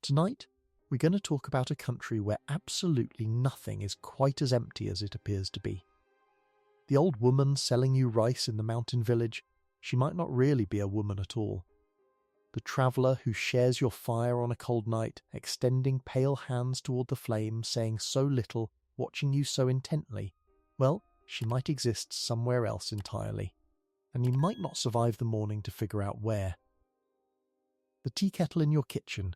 Tonight, we're going to talk about a country where absolutely nothing is quite as empty as it appears to be. The old woman selling you rice in the mountain village, she might not really be a woman at all. The traveller who shares your fire on a cold night, extending pale hands toward the flame, saying so little, watching you so intently, well, she might exist somewhere else entirely, and you might not survive the morning to figure out where. The tea kettle in your kitchen,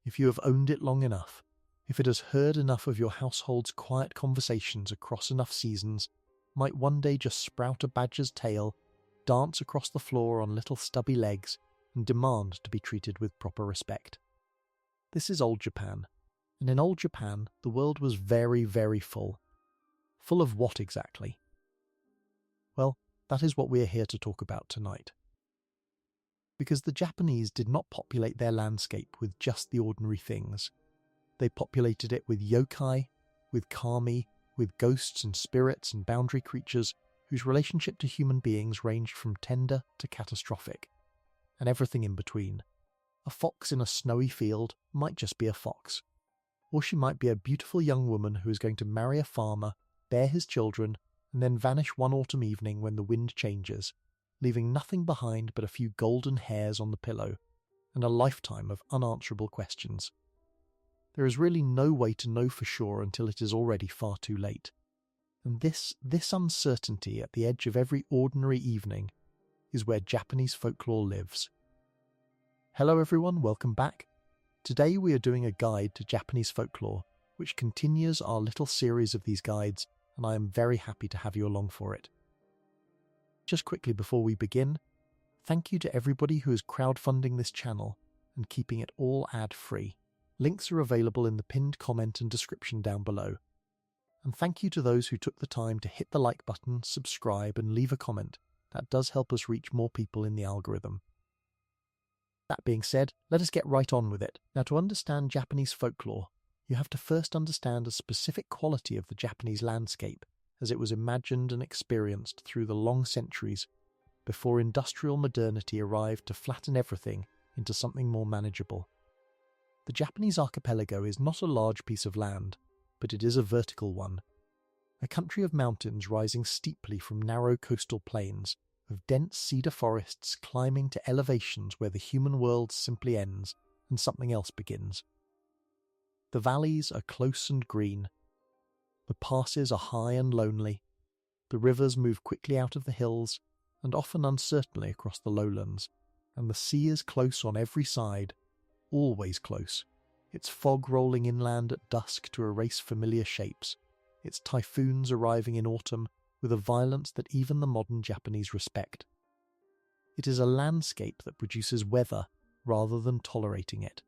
if you have owned it long enough, if it has heard enough of your household's quiet conversations across enough seasons, might one day just sprout a badger's tail, dance across the floor on little stubby legs, and demand to be treated with proper respect. This is old Japan, and in old Japan the world was very, very full. Full of what exactly? Well, that is what we are here to talk about tonight. Because the Japanese did not populate their landscape with just the ordinary things. They populated it with yokai, with kami, with ghosts and spirits and boundary creatures whose relationship to human beings ranged from tender to catastrophic, and everything in between. A fox in a snowy field might just be a fox, or she might be a beautiful young woman who is going to marry a farmer, bear his children, and then vanish one autumn evening when the wind changes, leaving nothing behind but a few golden hairs on the pillow and a lifetime of unanswerable questions. There is really no way to know for sure until it is already far too late. And this uncertainty at the edge of every ordinary evening is where Japanese folklore lives. Hello everyone, welcome back. Today we are doing a guide to Japanese folklore, which continues our little series of these guides, and I am very happy to have you along for it. Just quickly before we begin, thank you to everybody who is crowdfunding this channel and keeping it all ad-free. Links are available in the pinned comment and description down below. And thank you to those who took the time to hit the like button, subscribe and leave a comment. That does help us reach more people in the algorithm. That being said, let us get right on with it. Now, to understand Japanese folklore, you have to first understand a specific quality of the Japanese landscape as it was imagined and experienced through the long centuries before industrial modernity arrived to flatten everything into something more manageable. The Japanese archipelago is not a large piece of land, but it is a vertical one. A country of mountains rising steeply from narrow coastal plains, of dense cedar forests climbing to elevations where the human world simply ends and something else begins. The valleys are close and green. The passes are high and lonely. The rivers move quickly out of the hills and often uncertainly across the lowlands, and the sea is close on every side, always close, its fog rolling inland at dusk to erase familiar shapes, its typhoons arriving in autumn with a violence that even the modern Japanese respect. It is a landscape that produces weather rather than tolerating it.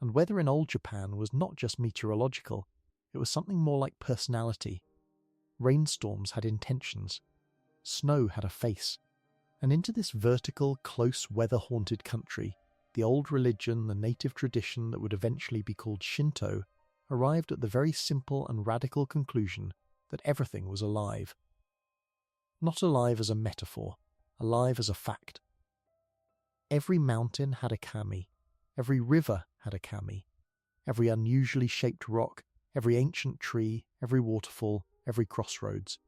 And weather in old Japan was not just meteorological, it was something more like personality. Rainstorms had intentions. Snow had a face. And into this vertical, close, weather-haunted country, the old religion, the native tradition that would eventually be called Shinto, arrived at the very simple and radical conclusion that everything was alive. Not alive as a metaphor, alive as a fact. Every mountain had a kami, every river had a kami, every unusually shaped rock, every ancient tree, every waterfall, every crossroads,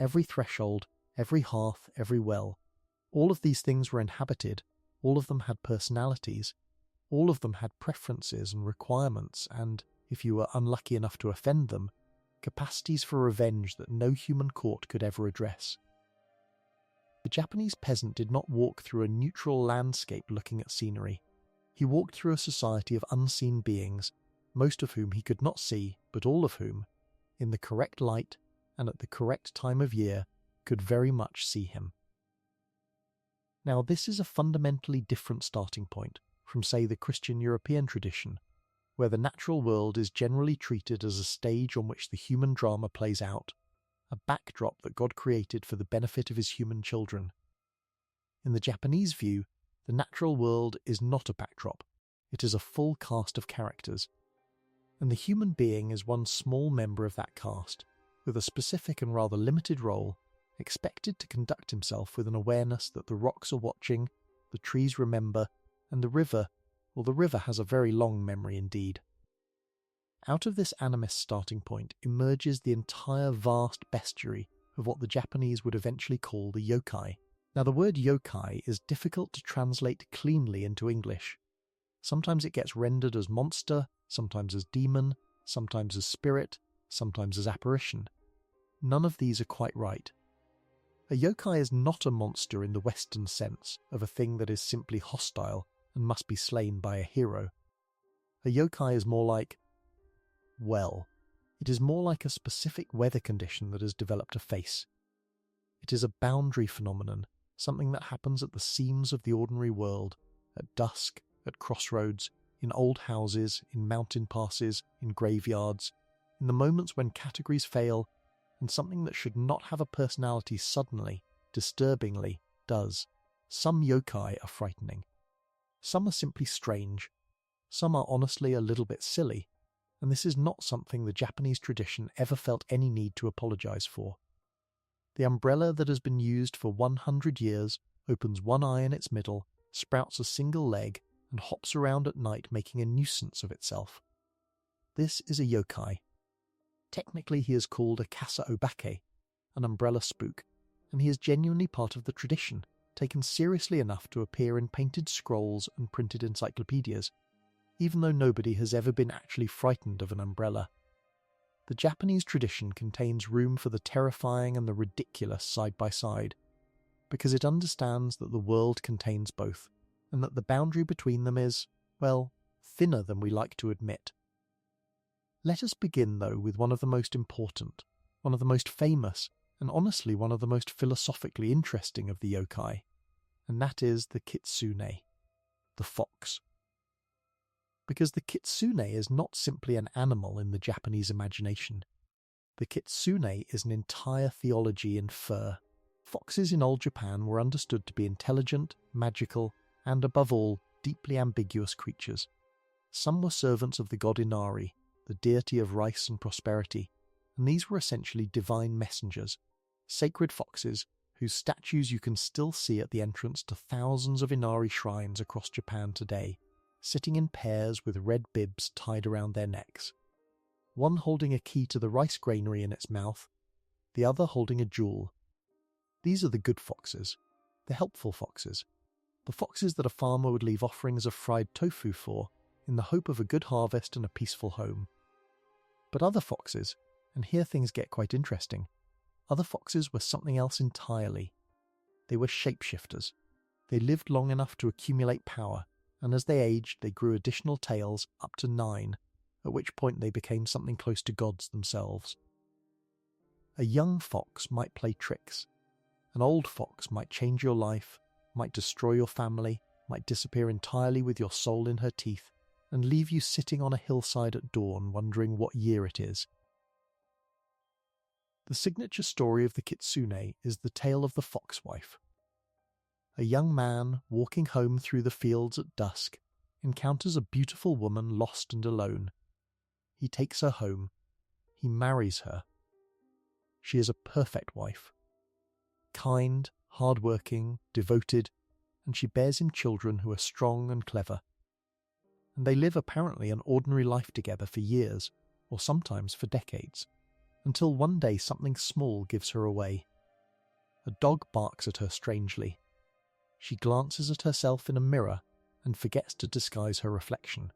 every threshold, every hearth, every well. All of these things were inhabited. All of them had personalities, all of them had preferences and requirements and, if you were unlucky enough to offend them, capacities for revenge that no human court could ever address. The Japanese peasant did not walk through a neutral landscape looking at scenery. He walked through a society of unseen beings, most of whom he could not see, but all of whom, in the correct light and at the correct time of year, could very much see him. Now, this is a fundamentally different starting point from, say, the Christian European tradition, where the natural world is generally treated as a stage on which the human drama plays out, a backdrop that God created for the benefit of his human children. In the Japanese view, the natural world is not a backdrop, it is a full cast of characters, and the human being is one small member of that cast, with a specific and rather limited role, expected to conduct himself with an awareness that the rocks are watching, the trees remember, and the river, or the river has a very long memory indeed. Out of this animist starting point emerges the entire vast bestiary of what the Japanese would eventually call the yokai. Now, the word yokai is difficult to translate cleanly into English. Sometimes it gets rendered as monster, sometimes as demon, sometimes as spirit, sometimes as apparition. None of these are quite right. A yokai is not a monster in the Western sense of a thing that is simply hostile and must be slain by a hero. A yokai is more like, well, it is more like a specific weather condition that has developed a face. It is a boundary phenomenon, something that happens at the seams of the ordinary world, at dusk, at crossroads, in old houses, in mountain passes, in graveyards, in the moments when categories fail, and something that should not have a personality suddenly, disturbingly, does. Some yokai are frightening. Some are simply strange. Some are honestly a little bit silly, and this is not something the Japanese tradition ever felt any need to apologize for. The umbrella that has been used for 100 years opens one eye in its middle, sprouts a single leg, and hops around at night making a nuisance of itself. This is a yokai. Technically he is called a kasa obake, an umbrella spook, and he is genuinely part of the tradition, taken seriously enough to appear in painted scrolls and printed encyclopedias, even though nobody has ever been actually frightened of an umbrella. The Japanese tradition contains room for the terrifying and the ridiculous side by side, because it understands that the world contains both, and that the boundary between them is, well, thinner than we like to admit. Let us begin, though, with one of the most important, one of the most famous, and honestly one of the most philosophically interesting of the yokai, and that is the kitsune, the fox. Because the kitsune is not simply an animal in the Japanese imagination. The kitsune is an entire theology in fur. Foxes in old Japan were understood to be intelligent, magical, and above all, deeply ambiguous creatures. Some were servants of the god Inari, the deity of rice and prosperity, and these were essentially divine messengers, sacred foxes whose statues you can still see at the entrance to thousands of Inari shrines across Japan today, sitting in pairs with red bibs tied around their necks. One holding a key to the rice granary in its mouth, the other holding a jewel. These are the good foxes, the helpful foxes, the foxes that a farmer would leave offerings of fried tofu for, in the hope of a good harvest and a peaceful home. But other foxes, and here things get quite interesting, other foxes were something else entirely. They were shapeshifters. They lived long enough to accumulate power, and as they aged they grew additional tails up to 9, at which point they became something close to gods themselves. A young fox might play tricks. An old fox might change your life, might destroy your family, might disappear entirely with your soul in her teeth, and leave you sitting on a hillside at dawn wondering what year it is. The signature story of the kitsune is the tale of the foxwife. A young man, walking home through the fields at dusk, encounters a beautiful woman lost and alone. He takes her home. He marries her. She is a perfect wife. Kind, hard-working, devoted, and she bears him children who are strong and clever. And they live apparently an ordinary life together for years, or sometimes for decades, until one day something small gives her away. A dog barks at her strangely. She glances at herself in a mirror and forgets to disguise her reflection.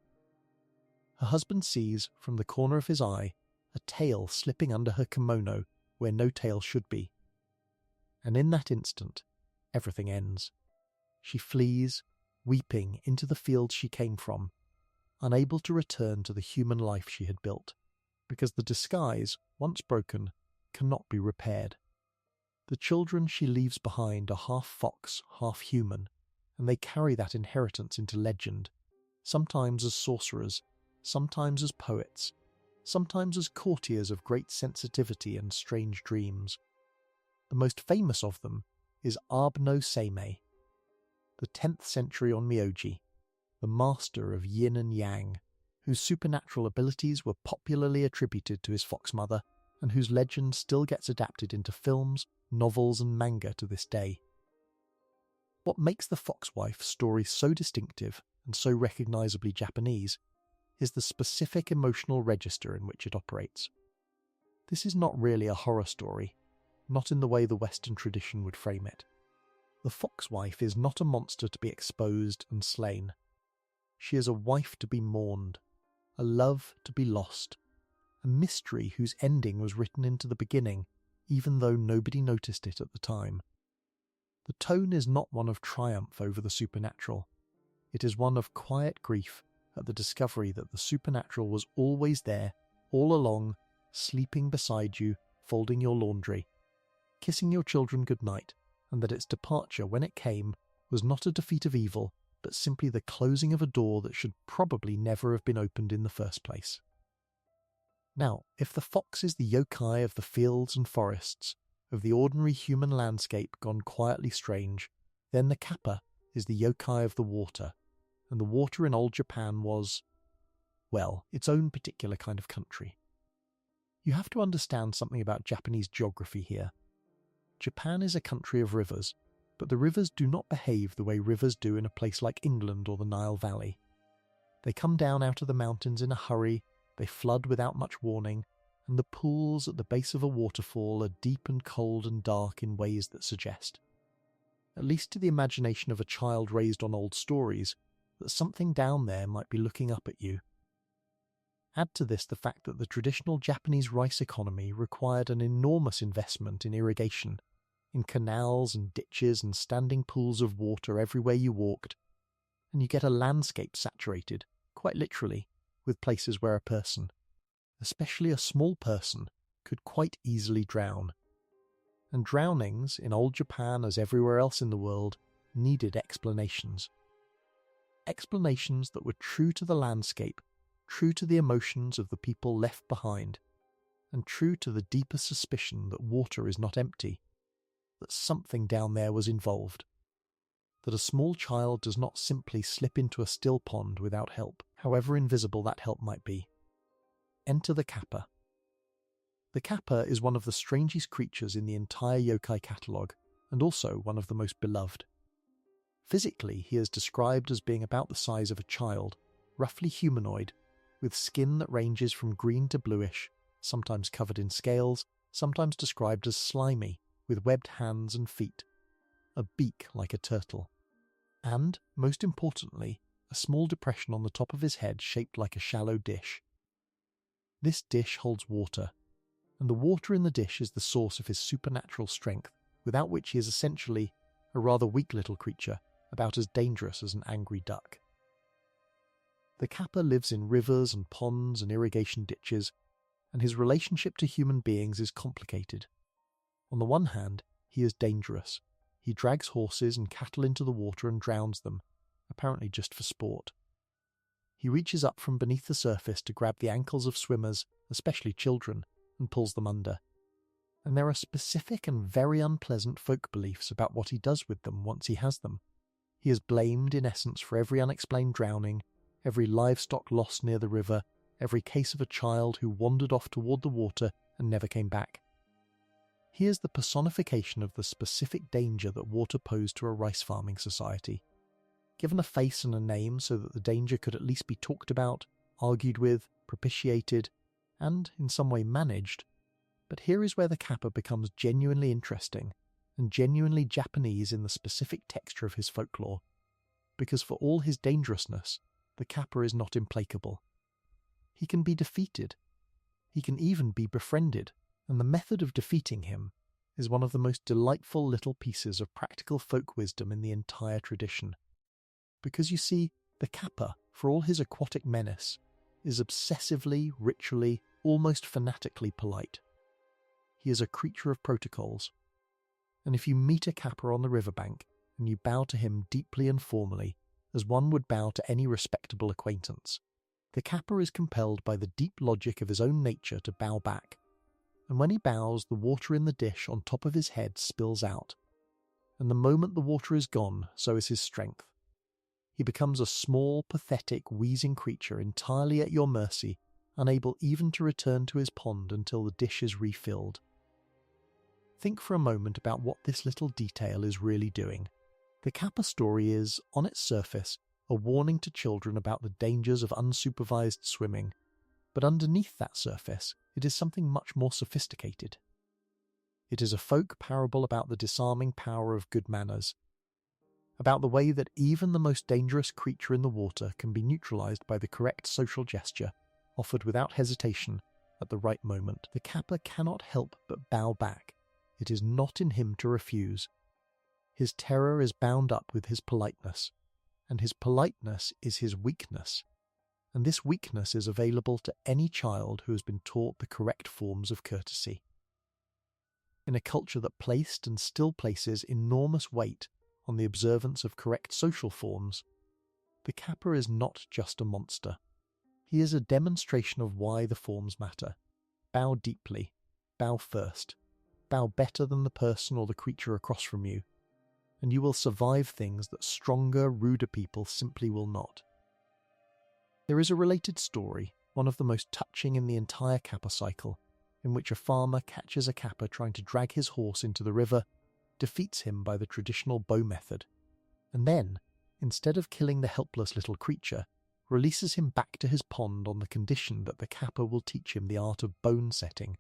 Her husband sees, from the corner of his eye, a tail slipping under her kimono where no tail should be. And in that instant, everything ends. She flees, weeping, into the fields she came from, unable to return to the human life she had built, because the disguise, once broken, cannot be repaired. The children she leaves behind are half fox, half human, and they carry that inheritance into legend, sometimes as sorcerers, sometimes as poets, sometimes as courtiers of great sensitivity and strange dreams. The most famous of them is Abe no Seimei, the 10th century Onmyoji, the master of yin and yang, whose supernatural abilities were popularly attributed to his fox mother, and whose legend still gets adapted into films, novels and manga to this day. What makes the Foxwife story so distinctive and so recognisably Japanese is the specific emotional register in which it operates. This is not really a horror story, not in the way the Western tradition would frame it. The Foxwife is not a monster to be exposed and slain. She is a wife to be mourned, a love to be lost, a mystery whose ending was written into the beginning, even though nobody noticed it at the time. The tone is not one of triumph over the supernatural. It is one of quiet grief at the discovery that the supernatural was always there, all along, sleeping beside you, folding your laundry, kissing your children goodnight, and that its departure, when it came, was not a defeat of evil, but simply the closing of a door that should probably never have been opened in the first place. Now, if the fox is the yokai of the fields and forests, of the ordinary human landscape gone quietly strange, then the kappa is the yokai of the water, and the water in old Japan was, well, its own particular kind of country. You have to understand something about Japanese geography here. Japan is a country of rivers, but the rivers do not behave the way rivers do in a place like England or the Nile Valley. They come down out of the mountains in a hurry, they flood without much warning, and the pools at the base of a waterfall are deep and cold and dark in ways that suggest, at least to the imagination of a child raised on old stories, that something down there might be looking up at you. Add to this the fact that the traditional Japanese rice economy required an enormous investment in irrigation, in canals and ditches and standing pools of water everywhere you walked, and you get a landscape saturated, quite literally, with places where a person, especially a small person, could quite easily drown. And drownings, in old Japan as everywhere else in the world, needed explanations. Explanations that were true to the landscape, true to the emotions of the people left behind, and true to the deeper suspicion that water is not empty, that something down there was involved, that a small child does not simply slip into a still pond without help, however invisible that help might be. Enter the kappa. The kappa is one of the strangest creatures in the entire yokai catalogue, and also one of the most beloved. Physically, he is described as being about the size of a child, roughly humanoid, with skin that ranges from green to bluish, sometimes covered in scales, sometimes described as slimy, with webbed hands and feet, a beak like a turtle, and, most importantly, a small depression on the top of his head shaped like a shallow dish. This dish holds water, and the water in the dish is the source of his supernatural strength, without which he is essentially a rather weak little creature, about as dangerous as an angry duck. The kappa lives in rivers and ponds and irrigation ditches, and his relationship to human beings is complicated. On the one hand, he is dangerous. He drags horses and cattle into the water and drowns them, apparently just for sport. He reaches up from beneath the surface to grab the ankles of swimmers, especially children, and pulls them under. And there are specific and very unpleasant folk beliefs about what he does with them once he has them. He is blamed, in essence, for every unexplained drowning, every livestock lost near the river, every case of a child who wandered off toward the water and never came back. He is the personification of the specific danger that water posed to a rice farming society. Given a face and a name so that the danger could at least be talked about, argued with, propitiated, and in some way managed. But here is where the kappa becomes genuinely interesting, and genuinely Japanese in the specific texture of his folklore, because for all his dangerousness, the kappa is not implacable. He can be defeated. He can even be befriended, and the method of defeating him is one of the most delightful little pieces of practical folk wisdom in the entire tradition. Because you see, the kappa, for all his aquatic menace, is obsessively, ritually, almost fanatically polite. He is a creature of protocols. And if you meet a kappa on the riverbank, and you bow to him deeply and formally, as one would bow to any respectable acquaintance, the kappa is compelled by the deep logic of his own nature to bow back, and when he bows, the water in the dish on top of his head spills out, and the moment the water is gone, so is his strength. He becomes a small, pathetic, wheezing creature entirely at your mercy, unable even to return to his pond until the dish is refilled. Think for a moment about what this little detail is really doing. The Kappa story is, on its surface, a warning to children about the dangers of unsupervised swimming, but underneath that surface, it is something much more sophisticated. It is a folk parable about the disarming power of good manners, about the way that even the most dangerous creature in the water can be neutralized by the correct social gesture, offered without hesitation, at the right moment. The Kappa cannot help but bow back. It is not in him to refuse. His terror is bound up with his politeness, and his politeness is his weakness, and this weakness is available to any child who has been taught the correct forms of courtesy. In a culture that placed and still places enormous weight on the observance of correct social forms, the Kappa is not just a monster. He is a demonstration of why the forms matter. Bow deeply, bow first, bow better than the person or the creature across from you, and you will survive things that stronger, ruder people simply will not. There is a related story, one of the most touching in the entire Kappa cycle, in which a farmer catches a Kappa trying to drag his horse into the river, defeats him by the traditional bow method, and then, instead of killing the helpless little creature, releases him back to his pond on the condition that the Kappa will teach him the art of bone setting.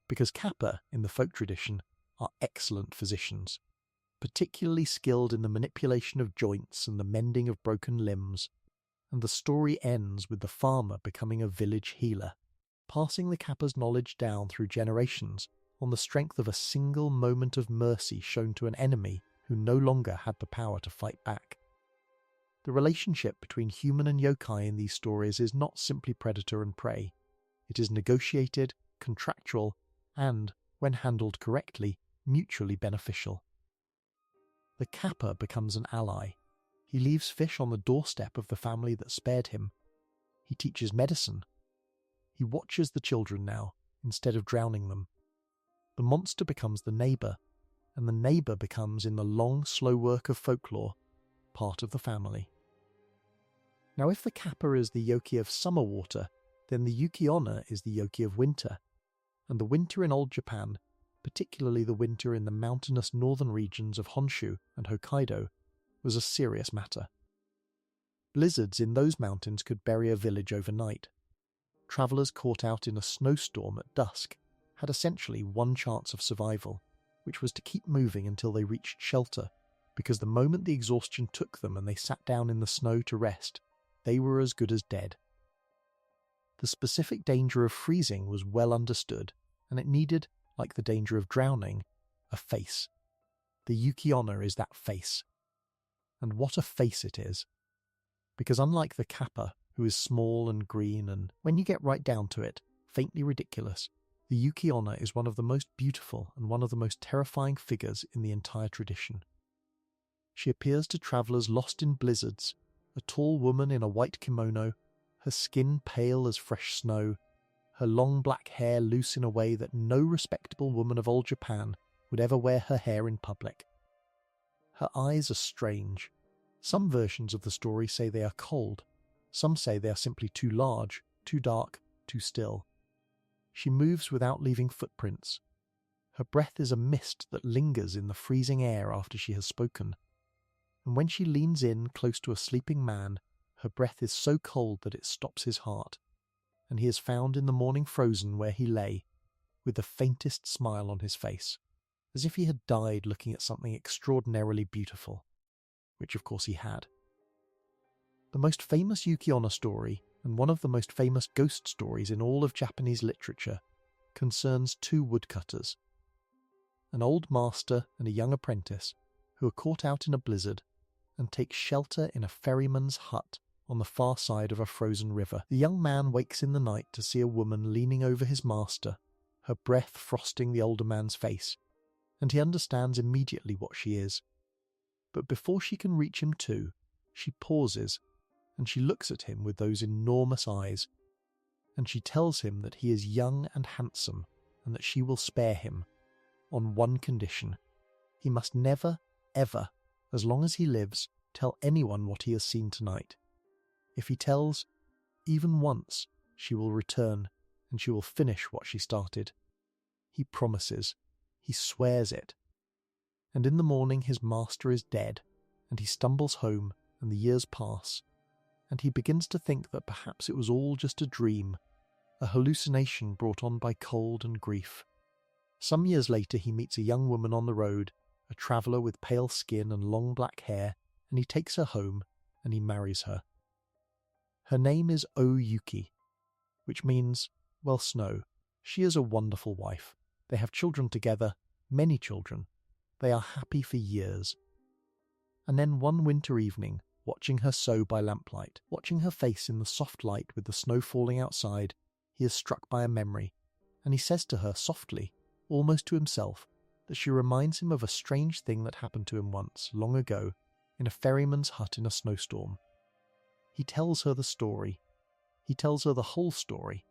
Because Kappa, in the folk tradition, are excellent physicians, particularly skilled in the manipulation of joints and the mending of broken limbs, and the story ends with the farmer becoming a village healer, passing the Kappa's knowledge down through generations on the strength of a single moment of mercy shown to an enemy who no longer had the power to fight back. The relationship between human and yokai in these stories is not simply predator and prey. It is negotiated, contractual, and, when handled correctly, mutually beneficial. The Kappa becomes an ally. He leaves fish on the doorstep of the family that spared him. He teaches medicine. He watches the children now, instead of drowning them. The monster becomes the neighbour, and the neighbour becomes, in the long, slow work of folklore, part of the family. Now, if the Kappa is the Yokai of summer water, then the Yuki-onna is the Yokai of winter, and the winter in old Japan, particularly the winter in the mountainous northern regions of Honshu and Hokkaido, was a serious matter. Blizzards in those mountains could bury a village overnight. Travellers caught out in a snowstorm at dusk had essentially one chance of survival, which was to keep moving until they reached shelter, because the moment the exhaustion took them and they sat down in the snow to rest, they were as good as dead. The specific danger of freezing was well understood, and it needed, like the danger of drowning, a face. The Yuki-onna is that face. And what a face it is. Because unlike the Kappa, who is small and green and, when you get right down to it, faintly ridiculous, the Yuki-onna is one of the most beautiful and one of the most terrifying figures in the entire tradition. She appears to travellers lost in blizzards, a tall woman in a white kimono, her skin pale as fresh snow, her long black hair loose in a way that no respectable woman of old Japan would ever wear her hair in public. Her eyes are strange. Some versions of the story say they are cold. Some say they are simply too large, too dark, too still. She moves without leaving footprints. Her breath is a mist that lingers in the freezing air after she has spoken. And when she leans in close to a sleeping man, her breath is so cold that it stops his heart, and he is found in the morning frozen where he lay, with the faintest smile on his face, as if he had died looking at something extraordinarily beautiful, which of course he had. The most famous Yuki-onna story, and one of the most famous ghost stories in all of Japanese literature, concerns two woodcutters, an old master and a young apprentice, who are caught out in a blizzard and take shelter in a ferryman's hut on the far side of a frozen river. The young man wakes in the night to see a woman leaning over his master, her breath frosting the older man's face, and he understands immediately what she is. But before she can reach him too, she pauses, and she looks at him with those enormous eyes, and she tells him that he is young and handsome, and that she will spare him, on one condition. He must never, ever, as long as he lives, tell anyone what he has seen tonight. If he tells, even once, she will return, and she will finish what she started. He promises. He swears it. and in the morning his master is dead, and he stumbles home, and the years pass, and he begins to think that perhaps it was all just a dream, a hallucination brought on by cold and grief. Some years later he meets a young woman on the road, a traveller with pale skin and long black hair, and he takes her home, and he marries her. Her name is Yuki, which means, well, snow. She is a wonderful wife. They have children together, many children. They are happy for years. And then one winter evening, watching her sew by lamplight, watching her face in the soft light with the snow falling outside, he is struck by a memory, and he says to her softly, almost to himself, that she reminds him of a strange thing that happened to him once, long ago, in a ferryman's hut in a snowstorm. He tells her the story. He tells her the whole story.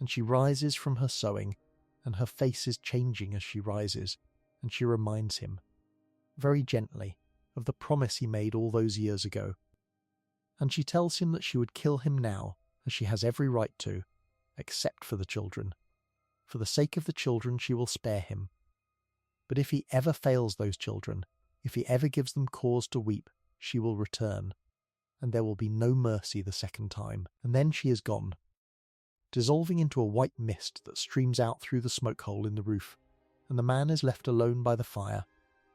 And she rises from her sewing, and her face is changing as she rises, and she reminds him, very gently, of the promise he made all those years ago. And she tells him that she would kill him now, as she has every right to, except for the children. For the sake of the children she will spare him. But if he ever fails those children, if he ever gives them cause to weep, she will return, and there will be no mercy the second time. And then she is gone, dissolving into a white mist that streams out through the smoke hole in the roof, and the man is left alone by the fire,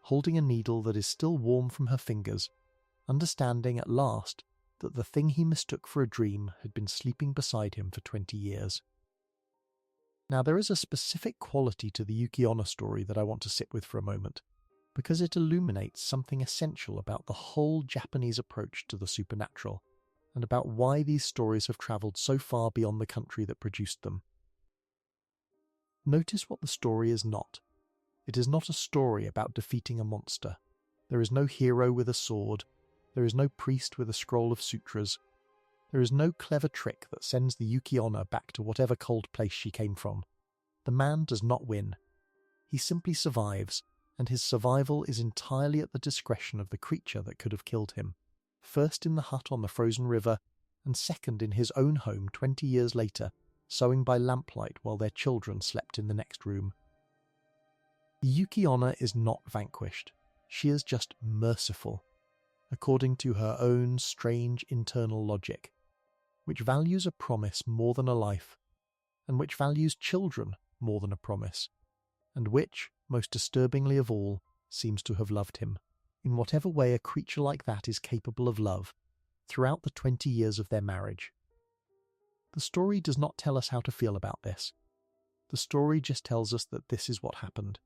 holding a needle that is still warm from her fingers, understanding at last that the thing he mistook for a dream had been sleeping beside him for 20 years. Now there is a specific quality to the Yuki Onna story that I want to sit with for a moment, because it illuminates something essential about the whole Japanese approach to the supernatural, and about why these stories have travelled so far beyond the country that produced them. Notice what the story is not. It is not a story about defeating a monster. There is no hero with a sword. There is no priest with a scroll of sutras. There is no clever trick that sends the Yuki Onna back to whatever cold place she came from. The man does not win. He simply survives, and his survival is entirely at the discretion of the creature that could have killed him, first in the hut on the frozen river, and second in his own home 20 years later, sewing by lamplight while their children slept in the next room. The Yuki Onna is not vanquished. She is just merciful, according to her own strange internal logic, which values a promise more than a life, and which values children more than a promise, and which, most disturbingly of all, seems to have loved him, in whatever way a creature like that is capable of love, throughout the 20 years of their marriage. The story does not tell us how to feel about this. The story just tells us that this is what happened.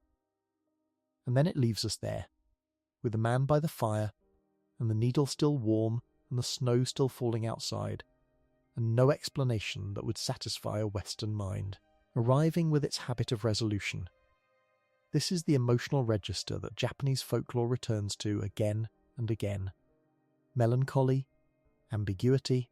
And then it leaves us there, with the man by the fire, and the needle still warm, and the snow still falling outside, and no explanation that would satisfy a Western mind, arriving with its habit of resolution. This is the emotional register that Japanese folklore returns to again and again. Melancholy, ambiguity,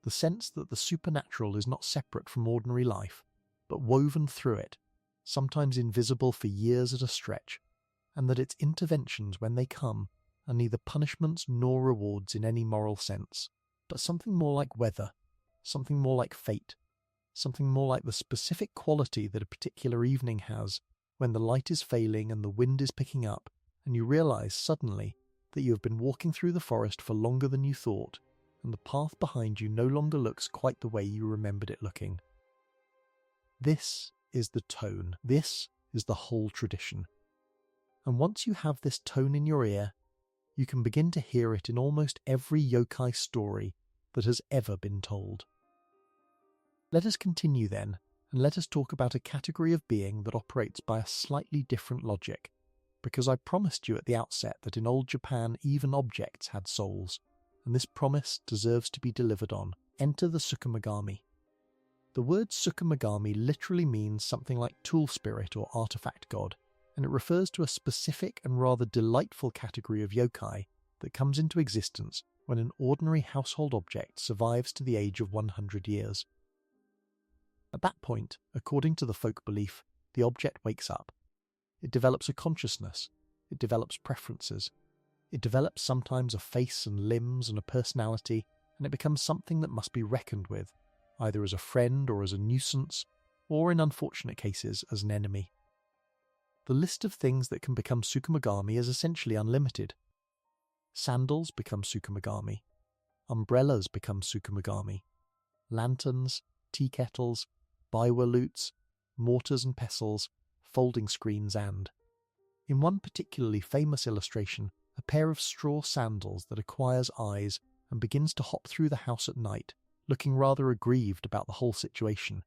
the sense that the supernatural is not separate from ordinary life, but woven through it, sometimes invisible for years at a stretch, and that its interventions, when they come, are neither punishments nor rewards in any moral sense, but something more like weather, something more like fate, something more like the specific quality that a particular evening has when the light is failing and the wind is picking up, and you realise suddenly that you have been walking through the forest for longer than you thought, and the path behind you no longer looks quite the way you remembered it looking. This is the tone. This is the whole tradition. And once you have this tone in your ear, you can begin to hear it in almost every yokai story that has ever been told. Let us continue then, and let us talk about a category of being that operates by a slightly different logic, because I promised you at the outset that in old Japan even objects had souls, and this promise deserves to be delivered on. Enter the Tsukumogami. The word Tsukumogami literally means something like tool spirit or artifact god, and it refers to a specific and rather delightful category of yokai that comes into existence when an ordinary household object survives to the age of 100 years. At that point, according to the folk belief, the object wakes up. It develops a consciousness. It develops preferences. It develops sometimes a face and limbs and a personality, and it becomes something that must be reckoned with, either as a friend or as a nuisance, or in unfortunate cases as an enemy. The list of things that can become tsukumogami is essentially unlimited. Sandals become tsukumogami. Umbrellas become tsukumogami. Lanterns, tea kettles, biwa lutes, mortars and pestles, folding screens and, in one particularly famous illustration, a pair of straw sandals that acquires eyes and begins to hop through the house at night, looking rather aggrieved about the whole situation,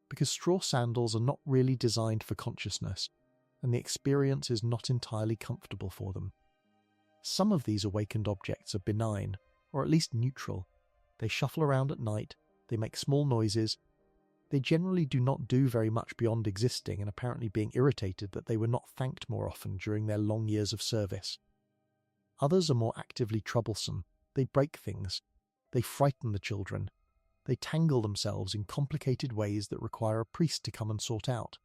because straw sandals are not really designed for consciousness, and the experience is not entirely comfortable for them. Some of these awakened objects are benign, or at least neutral. They shuffle around at night, they make small noises. They generally do not do very much beyond existing and apparently being irritated that they were not thanked more often during their long years of service. Others are more actively troublesome. They break things. They frighten the children. They tangle themselves in complicated ways that require a priest to come and sort out.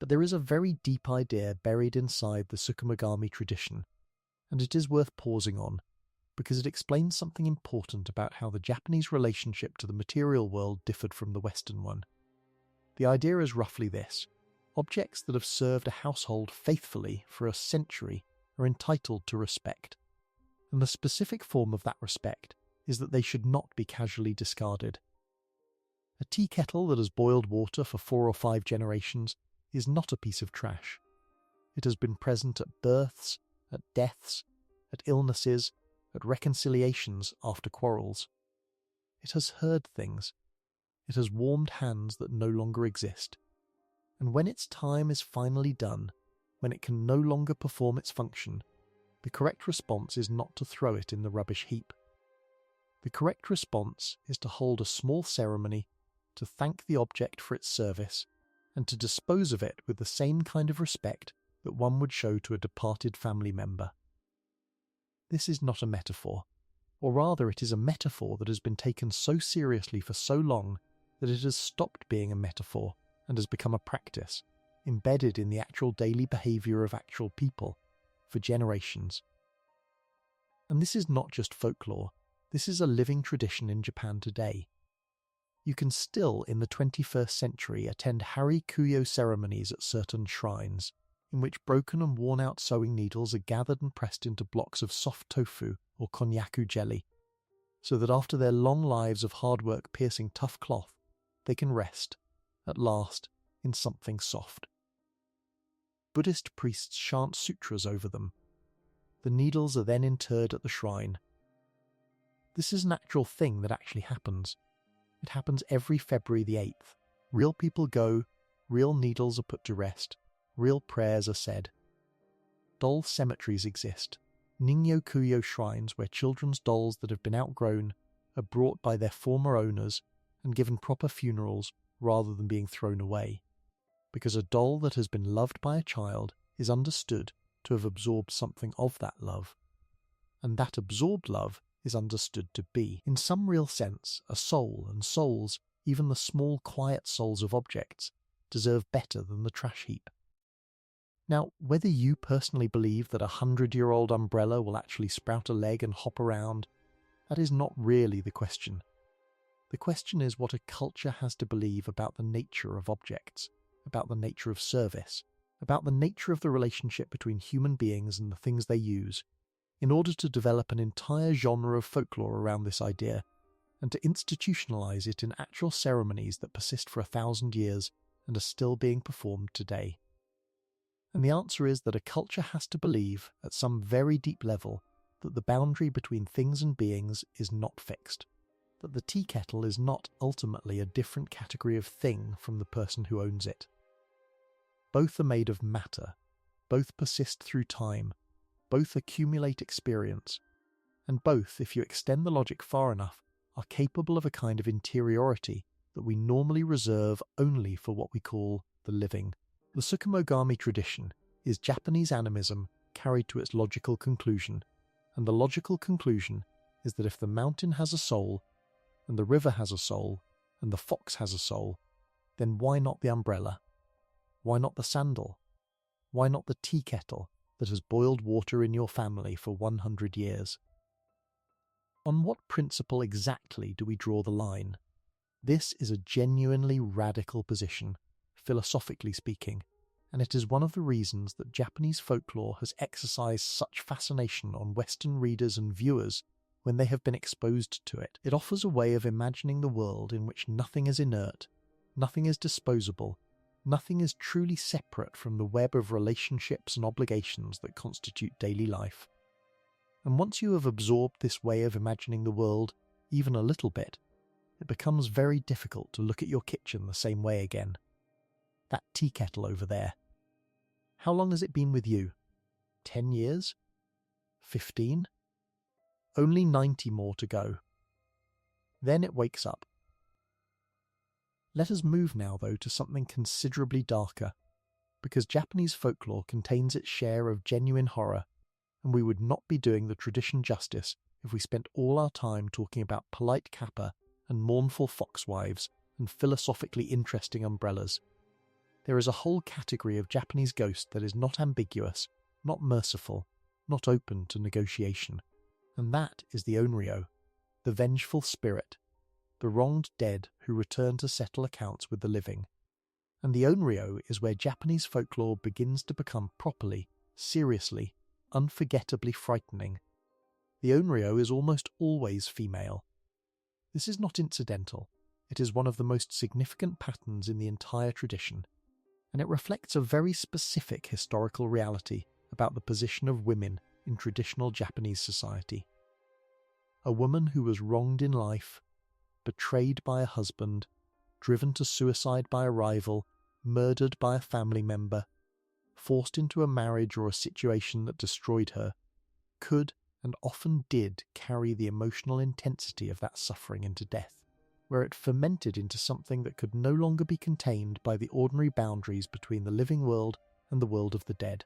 But there is a very deep idea buried inside the tsukumogami tradition, and it is worth pausing on, because it explains something important about how the Japanese relationship to the material world differed from the Western one. The idea is roughly this: objects that have served a household faithfully for a century are entitled to respect, and the specific form of that respect is that they should not be casually discarded. A tea kettle that has boiled water for 4 or 5 generations is not a piece of trash. It has been present at births, at deaths, at illnesses, at reconciliations after quarrels. It has heard things. It has warmed hands that no longer exist. And when its time is finally done, when it can no longer perform its function, the correct response is not to throw it in the rubbish heap. The correct response is to hold a small ceremony, to thank the object for its service, and to dispose of it with the same kind of respect that one would show to a departed family member. This is not a metaphor, or rather it is a metaphor that has been taken so seriously for so long that it has stopped being a metaphor and has become a practice, embedded in the actual daily behaviour of actual people, for generations. And this is not just folklore, this is a living tradition in Japan today. You can still, in the 21st century, attend Hari-Kuyo ceremonies at certain shrines, in which broken and worn-out sewing needles are gathered and pressed into blocks of soft tofu or konnyaku jelly, so that after their long lives of hard work piercing tough cloth, they can rest, at last, in something soft. Buddhist priests chant sutras over them. The needles are then interred at the shrine. This is an actual thing that actually happens. It happens every February the 8th. Real people go, real needles are put to rest, real prayers are said. Doll cemeteries exist, Ningyo-Kuyo shrines where children's dolls that have been outgrown are brought by their former owners and given proper funerals rather than being thrown away, because a doll that has been loved by a child is understood to have absorbed something of that love, and that absorbed love is understood to be, in some real sense, a soul, and souls, even the small quiet souls of objects, deserve better than the trash heap. Now, whether you personally believe that a 100-year-old umbrella will actually sprout a leg and hop around, that is not really the question. The question is what a culture has to believe about the nature of objects, about the nature of service, about the nature of the relationship between human beings and the things they use, in order to develop an entire genre of folklore around this idea, and to institutionalize it in actual ceremonies that persist for 1,000 years and are still being performed today. And the answer is that a culture has to believe, at some very deep level, that the boundary between things and beings is not fixed, that the tea kettle is not ultimately a different category of thing from the person who owns it. Both are made of matter, both persist through time, both accumulate experience, and both, if you extend the logic far enough, are capable of a kind of interiority that we normally reserve only for what we call the living. The tsukumogami tradition is Japanese animism carried to its logical conclusion, and the logical conclusion is that if the mountain has a soul, and the river has a soul, and the fox has a soul, then why not the umbrella? Why not the sandal? Why not the tea kettle that has boiled water in your family for 100 years? On what principle exactly do we draw the line? This is a genuinely radical position, philosophically speaking, and it is one of the reasons that Japanese folklore has exercised such fascination on Western readers and viewers when they have been exposed to it. It offers a way of imagining the world in which nothing is inert, nothing is disposable, nothing is truly separate from the web of relationships and obligations that constitute daily life. And once you have absorbed this way of imagining the world even a little bit, it becomes very difficult to look at your kitchen the same way again. That tea kettle over there. How long has it been with you? 10 years? 15? Only 90 more to go. Then it wakes up. Let us move now, though, to something considerably darker, because Japanese folklore contains its share of genuine horror, and we would not be doing the tradition justice if we spent all our time talking about polite kappa and mournful foxwives and philosophically interesting umbrellas. There is a whole category of Japanese ghost that is not ambiguous, not merciful, not open to negotiation, and that is the onryo, the vengeful spirit, the wronged dead who return to settle accounts with the living. And the onryo is where Japanese folklore begins to become properly, seriously, unforgettably frightening. The onryo is almost always female. This is not incidental. It is one of the most significant patterns in the entire tradition, and it reflects a very specific historical reality about the position of women in traditional Japanese society. A woman who was wronged in life, betrayed by a husband, driven to suicide by a rival, murdered by a family member, forced into a marriage or a situation that destroyed her, could and often did carry the emotional intensity of that suffering into death, where it fermented into something that could no longer be contained by the ordinary boundaries between the living world and the world of the dead.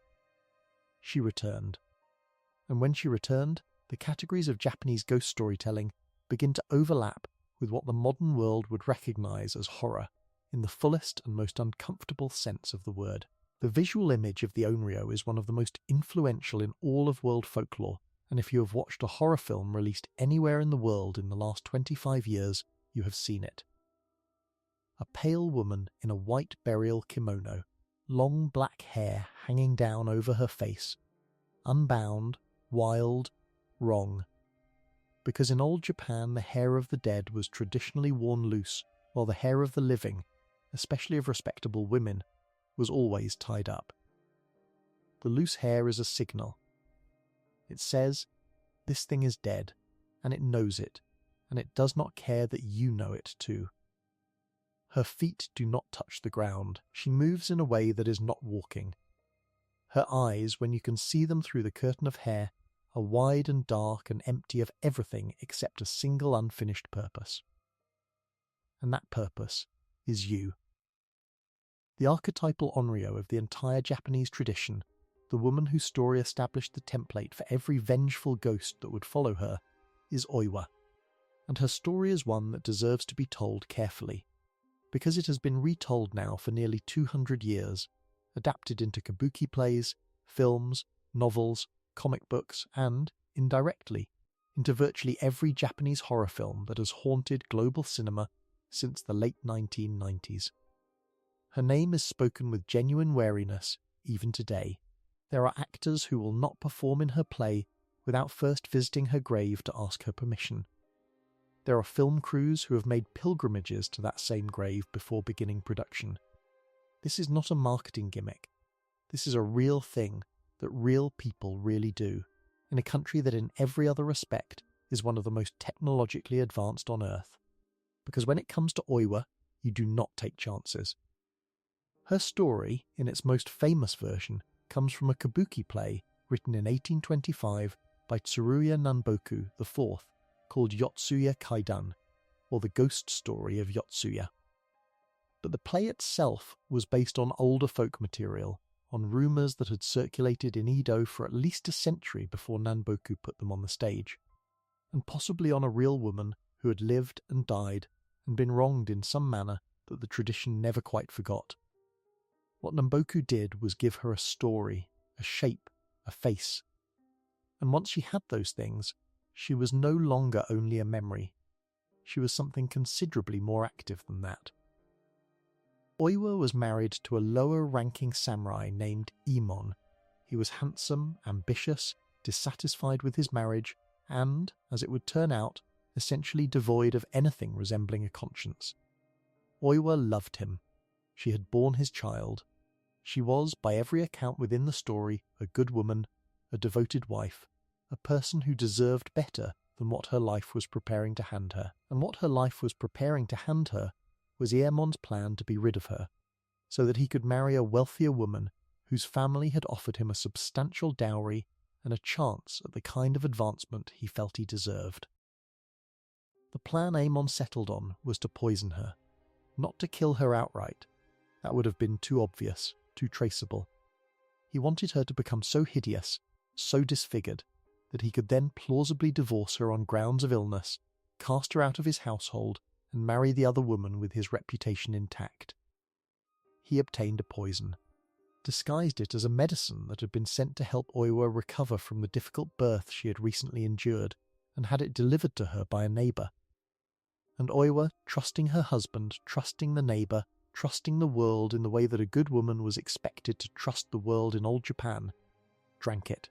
She returned. And when she returned, the categories of Japanese ghost storytelling begin to overlap with what the modern world would recognize as horror, in the fullest and most uncomfortable sense of the word. The visual image of the onryo is one of the most influential in all of world folklore, and if you have watched a horror film released anywhere in the world in the last 25 years, you have seen it. A pale woman in a white burial kimono, long black hair hanging down over her face, unbound, wild, wrong. Because in old Japan the hair of the dead was traditionally worn loose, while the hair of the living, especially of respectable women, was always tied up. The loose hair is a signal. It says, this thing is dead, and it knows it, and it does not care that you know it too. Her feet do not touch the ground. She moves in a way that is not walking. Her eyes, when you can see them through the curtain of hair, are wide and dark and empty of everything except a single unfinished purpose. And that purpose is you. The archetypal onryo of the entire Japanese tradition, the woman whose story established the template for every vengeful ghost that would follow her, is Oiwa. And her story is one that deserves to be told carefully, because it has been retold now for nearly 200 years, adapted into kabuki plays, films, novels, comic books, and, indirectly, into virtually every Japanese horror film that has haunted global cinema since the late 1990s. Her name is spoken with genuine wariness even today. There are actors who will not perform in her play without first visiting her grave to ask her permission. There are film crews who have made pilgrimages to that same grave before beginning production. This is not a marketing gimmick. This is a real thing that real people really do, in a country that in every other respect is one of the most technologically advanced on Earth. Because when it comes to Oiwa, you do not take chances. Her story, in its most famous version, comes from a kabuki play written in 1825 by Tsuruya Nanboku IV, called Yotsuya Kaidan, or the ghost story of Yotsuya. But the play itself was based on older folk material, on rumours that had circulated in Edo for at least a century before Nanboku put them on the stage, and possibly on a real woman who had lived and died and been wronged in some manner that the tradition never quite forgot. What Nanboku did was give her a story, a shape, a face. And once she had those things, she was no longer only a memory. She was something considerably more active than that. Oiwa was married to a lower-ranking samurai named Emon. He was handsome, ambitious, dissatisfied with his marriage, and, as it would turn out, essentially devoid of anything resembling a conscience. Oiwa loved him. She had borne his child. She was, by every account within the story, a good woman, a devoted wife, a person who deserved better than what her life was preparing to hand her. And what her life was preparing to hand her was Iemon's plan to be rid of her, so that he could marry a wealthier woman whose family had offered him a substantial dowry and a chance at the kind of advancement he felt he deserved. The plan Aemon settled on was to poison her, not to kill her outright. That would have been too obvious, too traceable. He wanted her to become so hideous, so disfigured, that he could then plausibly divorce her on grounds of illness, cast her out of his household, and marry the other woman with his reputation intact. He obtained a poison, disguised it as a medicine that had been sent to help Oiwa recover from the difficult birth she had recently endured, and had it delivered to her by a neighbour. And Oiwa, trusting her husband, trusting the neighbour, trusting the world in the way that a good woman was expected to trust the world in old Japan, drank it.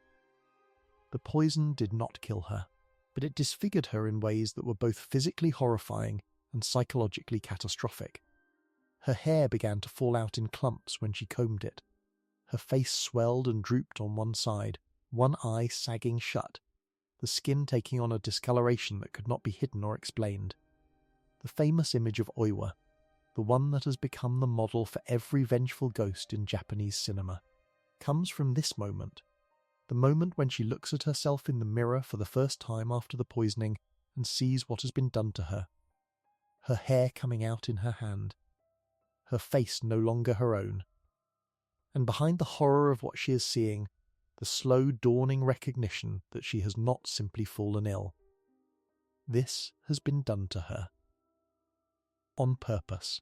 The poison did not kill her, but it disfigured her in ways that were both physically horrifying and psychologically catastrophic. Her hair began to fall out in clumps when she combed it. Her face swelled and drooped on one side, one eye sagging shut, the skin taking on a discoloration that could not be hidden or explained. The famous image of Oiwa, the one that has become the model for every vengeful ghost in Japanese cinema, comes from this moment, the moment when she looks at herself in the mirror for the first time after the poisoning and sees what has been done to her. Her hair coming out in her hand, her face no longer her own. And behind the horror of what she is seeing, the slow dawning recognition that she has not simply fallen ill. This has been done to her. On purpose.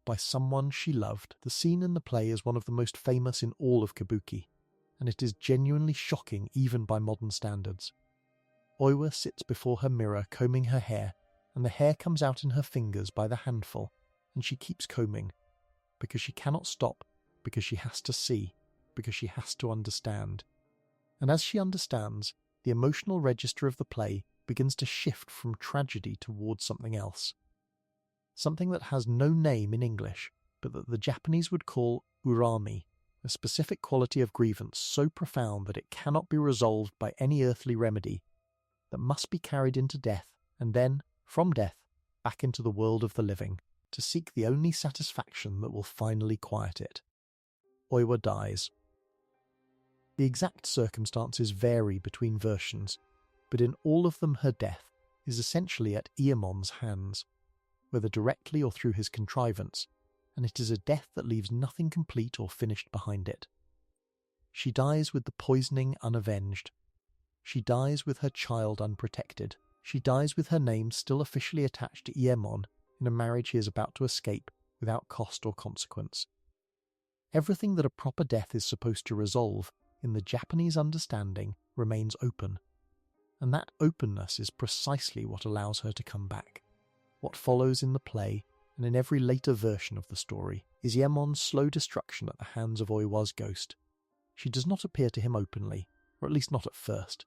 By someone she loved. The scene in the play is one of the most famous in all of kabuki, and it is genuinely shocking even by modern standards. Oiwa sits before her mirror combing her hair, and the hair comes out in her fingers by the handful, and she keeps combing, because she cannot stop, because she has to see, because she has to understand. And as she understands, the emotional register of the play begins to shift from tragedy towards something else. Something that has no name in English, but that the Japanese would call urami, a specific quality of grievance so profound that it cannot be resolved by any earthly remedy, that must be carried into death, and then, from death, back into the world of the living, to seek the only satisfaction that will finally quiet it. Oiwa dies. The exact circumstances vary between versions, but in all of them her death is essentially at Iemon's hands, whether directly or through his contrivance, and it is a death that leaves nothing complete or finished behind it. She dies with the poisoning unavenged. She dies with her child unprotected. She dies with her name still officially attached to Iemon in a marriage he is about to escape without cost or consequence. Everything that a proper death is supposed to resolve, in the Japanese understanding, remains open, and that openness is precisely what allows her to come back. What follows in the play, and in every later version of the story, is Iemon's slow destruction at the hands of Oiwa's ghost. She does not appear to him openly, or at least not at first.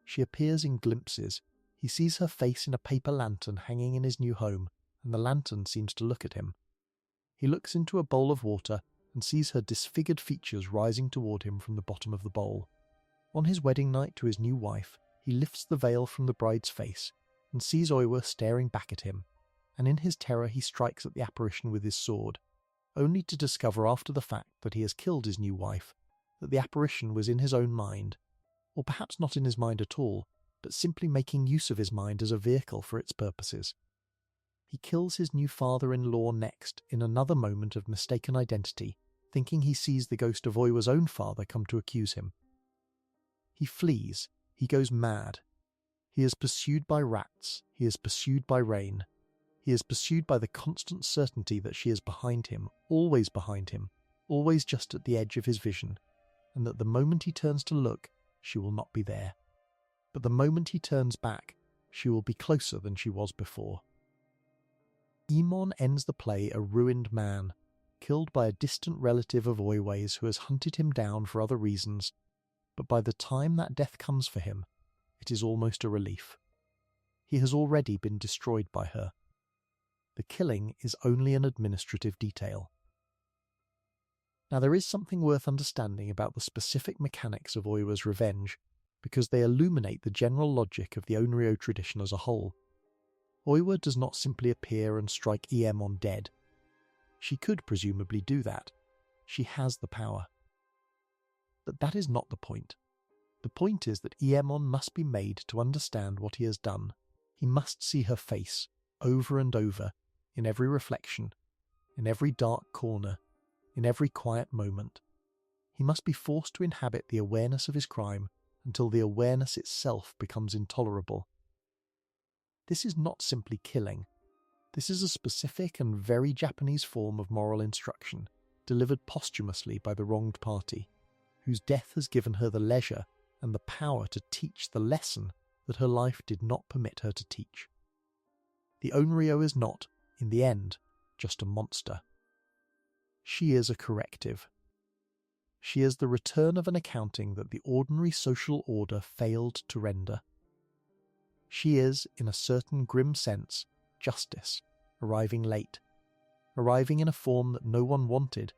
She appears in glimpses. He sees her face in a paper lantern hanging in his new home, and the lantern seems to look at him. He looks into a bowl of water and sees her disfigured features rising toward him from the bottom of the bowl. On his wedding night to his new wife, he lifts the veil from the bride's face and sees Oiwa staring back at him, and in his terror he strikes at the apparition with his sword, only to discover after the fact that he has killed his new wife, that the apparition was in his own mind, or perhaps not in his mind at all, but simply making use of his mind as a vehicle for its purposes. He kills his new father-in-law next in another moment of mistaken identity, thinking he sees the ghost of Oiwa's own father come to accuse him. He flees. He goes mad. He is pursued by rats. He is pursued by rain. He is pursued by the constant certainty that she is behind him, always just at the edge of his vision, and that the moment he turns to look, she will not be there. But the moment he turns back, she will be closer than she was before. Emon ends the play a ruined man, killed by a distant relative of Oiwe's who has hunted him down for other reasons, but by the time that death comes for him, it is almost a relief. He has already been destroyed by her. The killing is only an administrative detail. Now there is something worth understanding about the specific mechanics of Oiwa's revenge, because they illuminate the general logic of the Onryo tradition as a whole. Oiwa does not simply appear and strike Iemon dead. She could presumably do that. She has the power. But that is not the point. The point is that Iemon must be made to understand what he has done. He must see her face, over and over, in every reflection, in every dark corner, in every quiet moment. He must be forced to inhabit the awareness of his crime until the awareness itself becomes intolerable. This is not simply killing. This is a specific and very Japanese form of moral instruction, delivered posthumously by the wronged party, whose death has given her the leisure and the power to teach the lesson that her life did not permit her to teach. The Onryo is not, in the end, just a monster. She is a corrective. She is the return of an accounting that the ordinary social order failed to render. She is, in a certain grim sense, justice, arriving late, arriving in a form that no one wanted,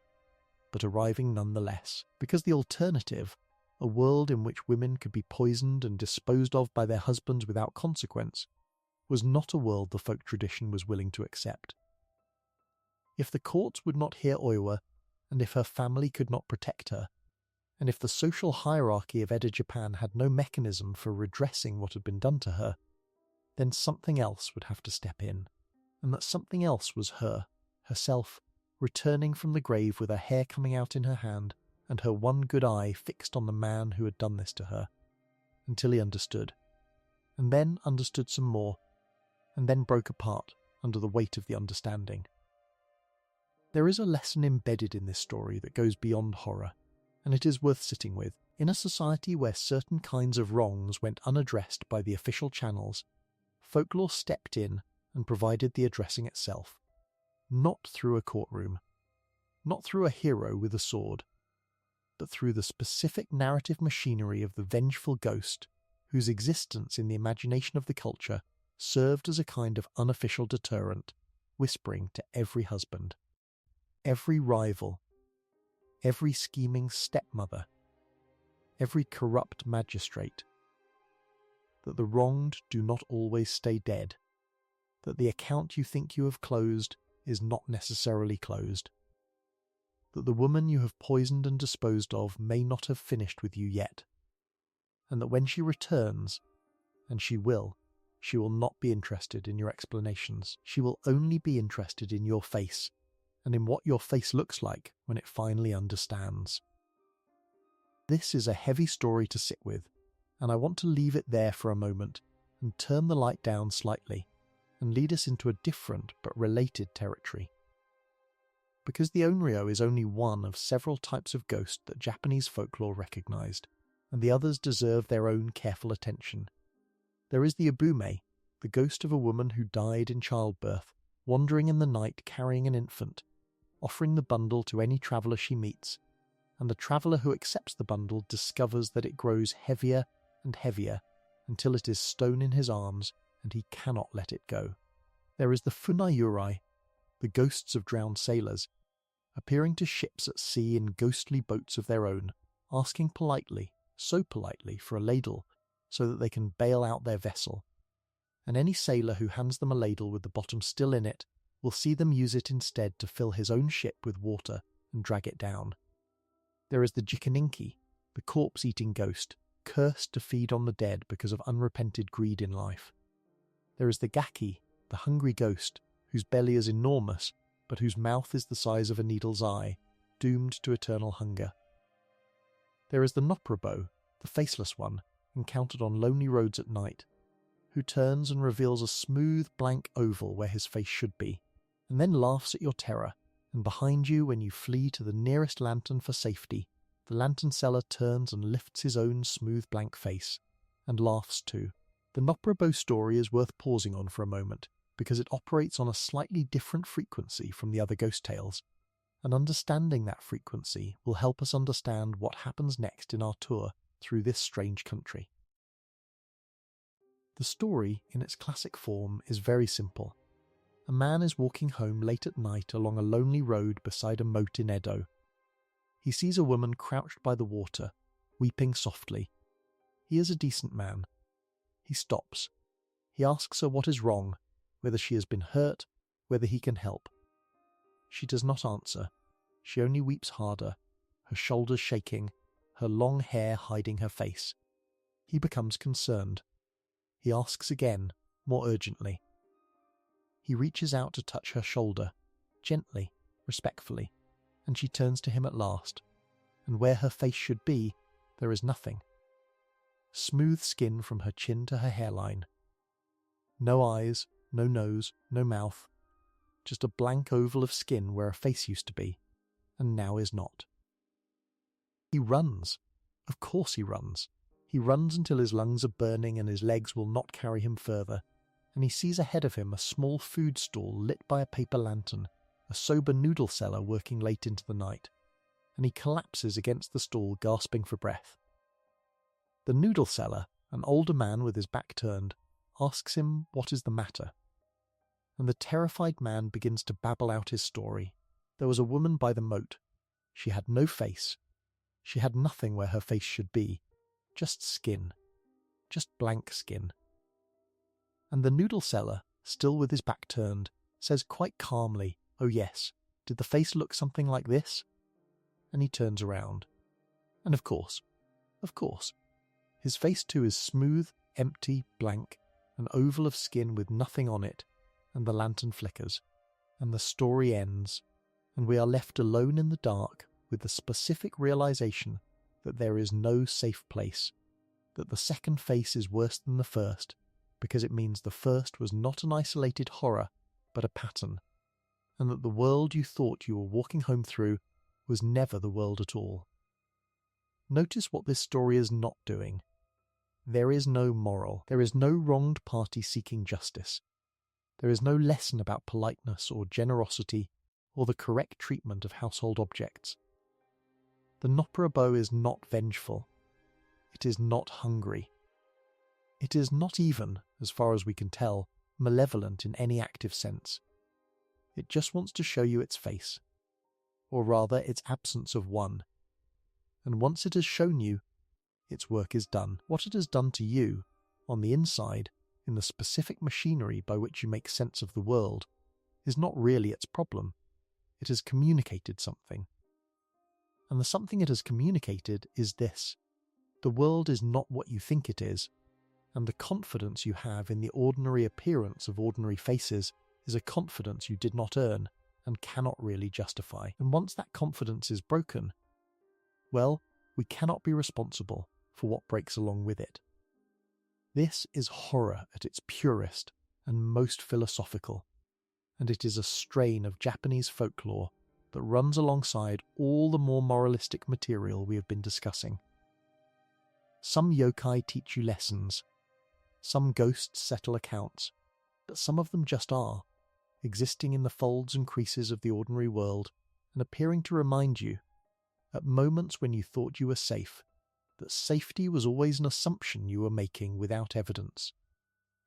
but arriving nonetheless, because the alternative, a world in which women could be poisoned and disposed of by their husbands without consequence, was not a world the folk tradition was willing to accept. If the courts would not hear Oiwa, and if her family could not protect her, and if the social hierarchy of Edo Japan had no mechanism for redressing what had been done to her, then something else would have to step in, and that something else was her, herself, returning from the grave with her hair coming out in her hand and her one good eye fixed on the man who had done this to her, until he understood, and then understood some more, and then broke apart under the weight of the understanding. There is a lesson embedded in this story that goes beyond horror, and it is worth sitting with. In a society where certain kinds of wrongs went unaddressed by the official channels, folklore stepped in and provided the addressing itself, not through a courtroom, not through a hero with a sword, but through the specific narrative machinery of the vengeful ghost, whose existence in the imagination of the culture served as a kind of unofficial deterrent, whispering to every husband, every rival, every scheming stepmother, every corrupt magistrate, that the wronged do not always stay dead, that the account you think you have closed is not necessarily closed, that the woman you have poisoned and disposed of may not have finished with you yet, and that when she returns, and she will not be interested in your explanations. She will only be interested in your face, and in what your face looks like when it finally understands. This is a heavy story to sit with, and I want to leave it there for a moment and turn the light down slightly and lead us into a different but related territory. Because the Onryo is only one of several types of ghost that Japanese folklore recognized, and the others deserve their own careful attention. There is the Ubume, the ghost of a woman who died in childbirth, wandering in the night carrying an infant, offering the bundle to any traveller she meets, and the traveller who accepts the bundle discovers that it grows heavier and heavier until it is stone in his arms and he cannot let it go. There is the Funayurai, the ghosts of drowned sailors, appearing to ships at sea in ghostly boats of their own, asking politely, so politely, for a ladle so that they can bail out their vessel, and any sailor who hands them a ladle with the bottom still in it will see them use it instead to fill his own ship with water and drag it down. There is the Jikaninki, the corpse-eating ghost, cursed to feed on the dead because of unrepented greed in life. There is the Gaki, the hungry ghost, whose belly is enormous, but whose mouth is the size of a needle's eye, doomed to eternal hunger. There is the Noprobo, the faceless one, encountered on lonely roads at night, who turns and reveals a smooth blank oval where his face should be, and then laughs at your terror, and behind you when you flee to the nearest lantern for safety, the lantern seller turns and lifts his own smooth blank face, and laughs too. The Noprobo story is worth pausing on for a moment, because it operates on a slightly different frequency from the other ghost tales, and understanding that frequency will help us understand what happens next in our tour through this strange country. The story, in its classic form, is very simple. A man is walking home late at night along a lonely road beside a moat in Edo. He sees a woman crouched by the water, weeping softly. He is a decent man. He stops. He asks her what is wrong, whether she has been hurt, whether he can help. She does not answer. She only weeps harder, her shoulders shaking, her long hair hiding her face. He becomes concerned. He asks again, more urgently. He reaches out to touch her shoulder, gently, respectfully, and she turns to him at last, and where her face should be, there is nothing. Smooth skin from her chin to her hairline. No eyes, no nose, no mouth, just a blank oval of skin where a face used to be, and now is not. He runs. Of course he runs. He runs until his lungs are burning and his legs will not carry him further, and he sees ahead of him a small food stall lit by a paper lantern, a sober noodle seller working late into the night, and he collapses against the stall gasping for breath. The noodle seller, an older man with his back turned, asks him what is the matter, and the terrified man begins to babble out his story. There was a woman by the moat. She had no face. She had nothing where her face should be, just skin, just blank skin. And the noodle seller, still with his back turned, says quite calmly, "Oh yes, did the face look something like this?" And he turns around. And of course, his face too is smooth, empty, blank, an oval of skin with nothing on it, and the lantern flickers, and the story ends, and we are left alone in the dark with the specific realization that there is no safe place, that the second face is worse than the first, because it means the first was not an isolated horror, but a pattern, and that the world you thought you were walking home through was never the world at all. Notice what this story is not doing. There is no moral. There is no wronged party seeking justice. There is no lesson about politeness or generosity or the correct treatment of household objects. The Noperabo is not vengeful. It is not hungry. It is not even, as far as we can tell, malevolent in any active sense. It just wants to show you its face, or rather its absence of one. And once it has shown you, its work is done. What it has done to you, on the inside, in the specific machinery by which you make sense of the world, is not really its problem. It has communicated something. And the something it has communicated is this: the world is not what you think it is, and the confidence you have in the ordinary appearance of ordinary faces is a confidence you did not earn and cannot really justify. And once that confidence is broken, well, we cannot be responsible for what breaks along with it. This is horror at its purest and most philosophical, and it is a strain of Japanese folklore that runs alongside all the more moralistic material we have been discussing. Some yokai teach you lessons, some ghosts settle accounts, but some of them just are, existing in the folds and creases of the ordinary world and appearing to remind you, at moments when you thought you were safe, that safety was always an assumption you were making without evidence,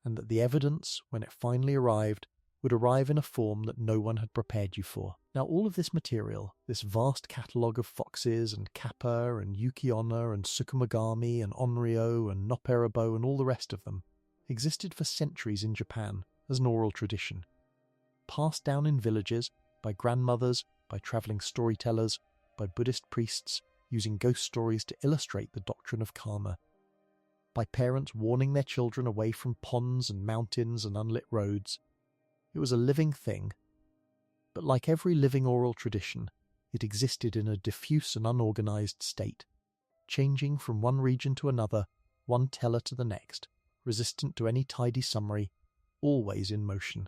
and that the evidence, when it finally arrived, would arrive in a form that no one had prepared you for. Now all of this material, this vast catalogue of foxes and kappa and yuki-onna and tsukumogami and onryo and noperabo and all the rest of them, existed for centuries in Japan as an oral tradition, passed down in villages by grandmothers, by travelling storytellers, by Buddhist priests using ghost stories to illustrate the doctrine of karma, by parents warning their children away from ponds and mountains and unlit roads. It was a living thing, but like every living oral tradition, it existed in a diffuse and unorganized state, changing from one region to another, one teller to the next, resistant to any tidy summary, always in motion.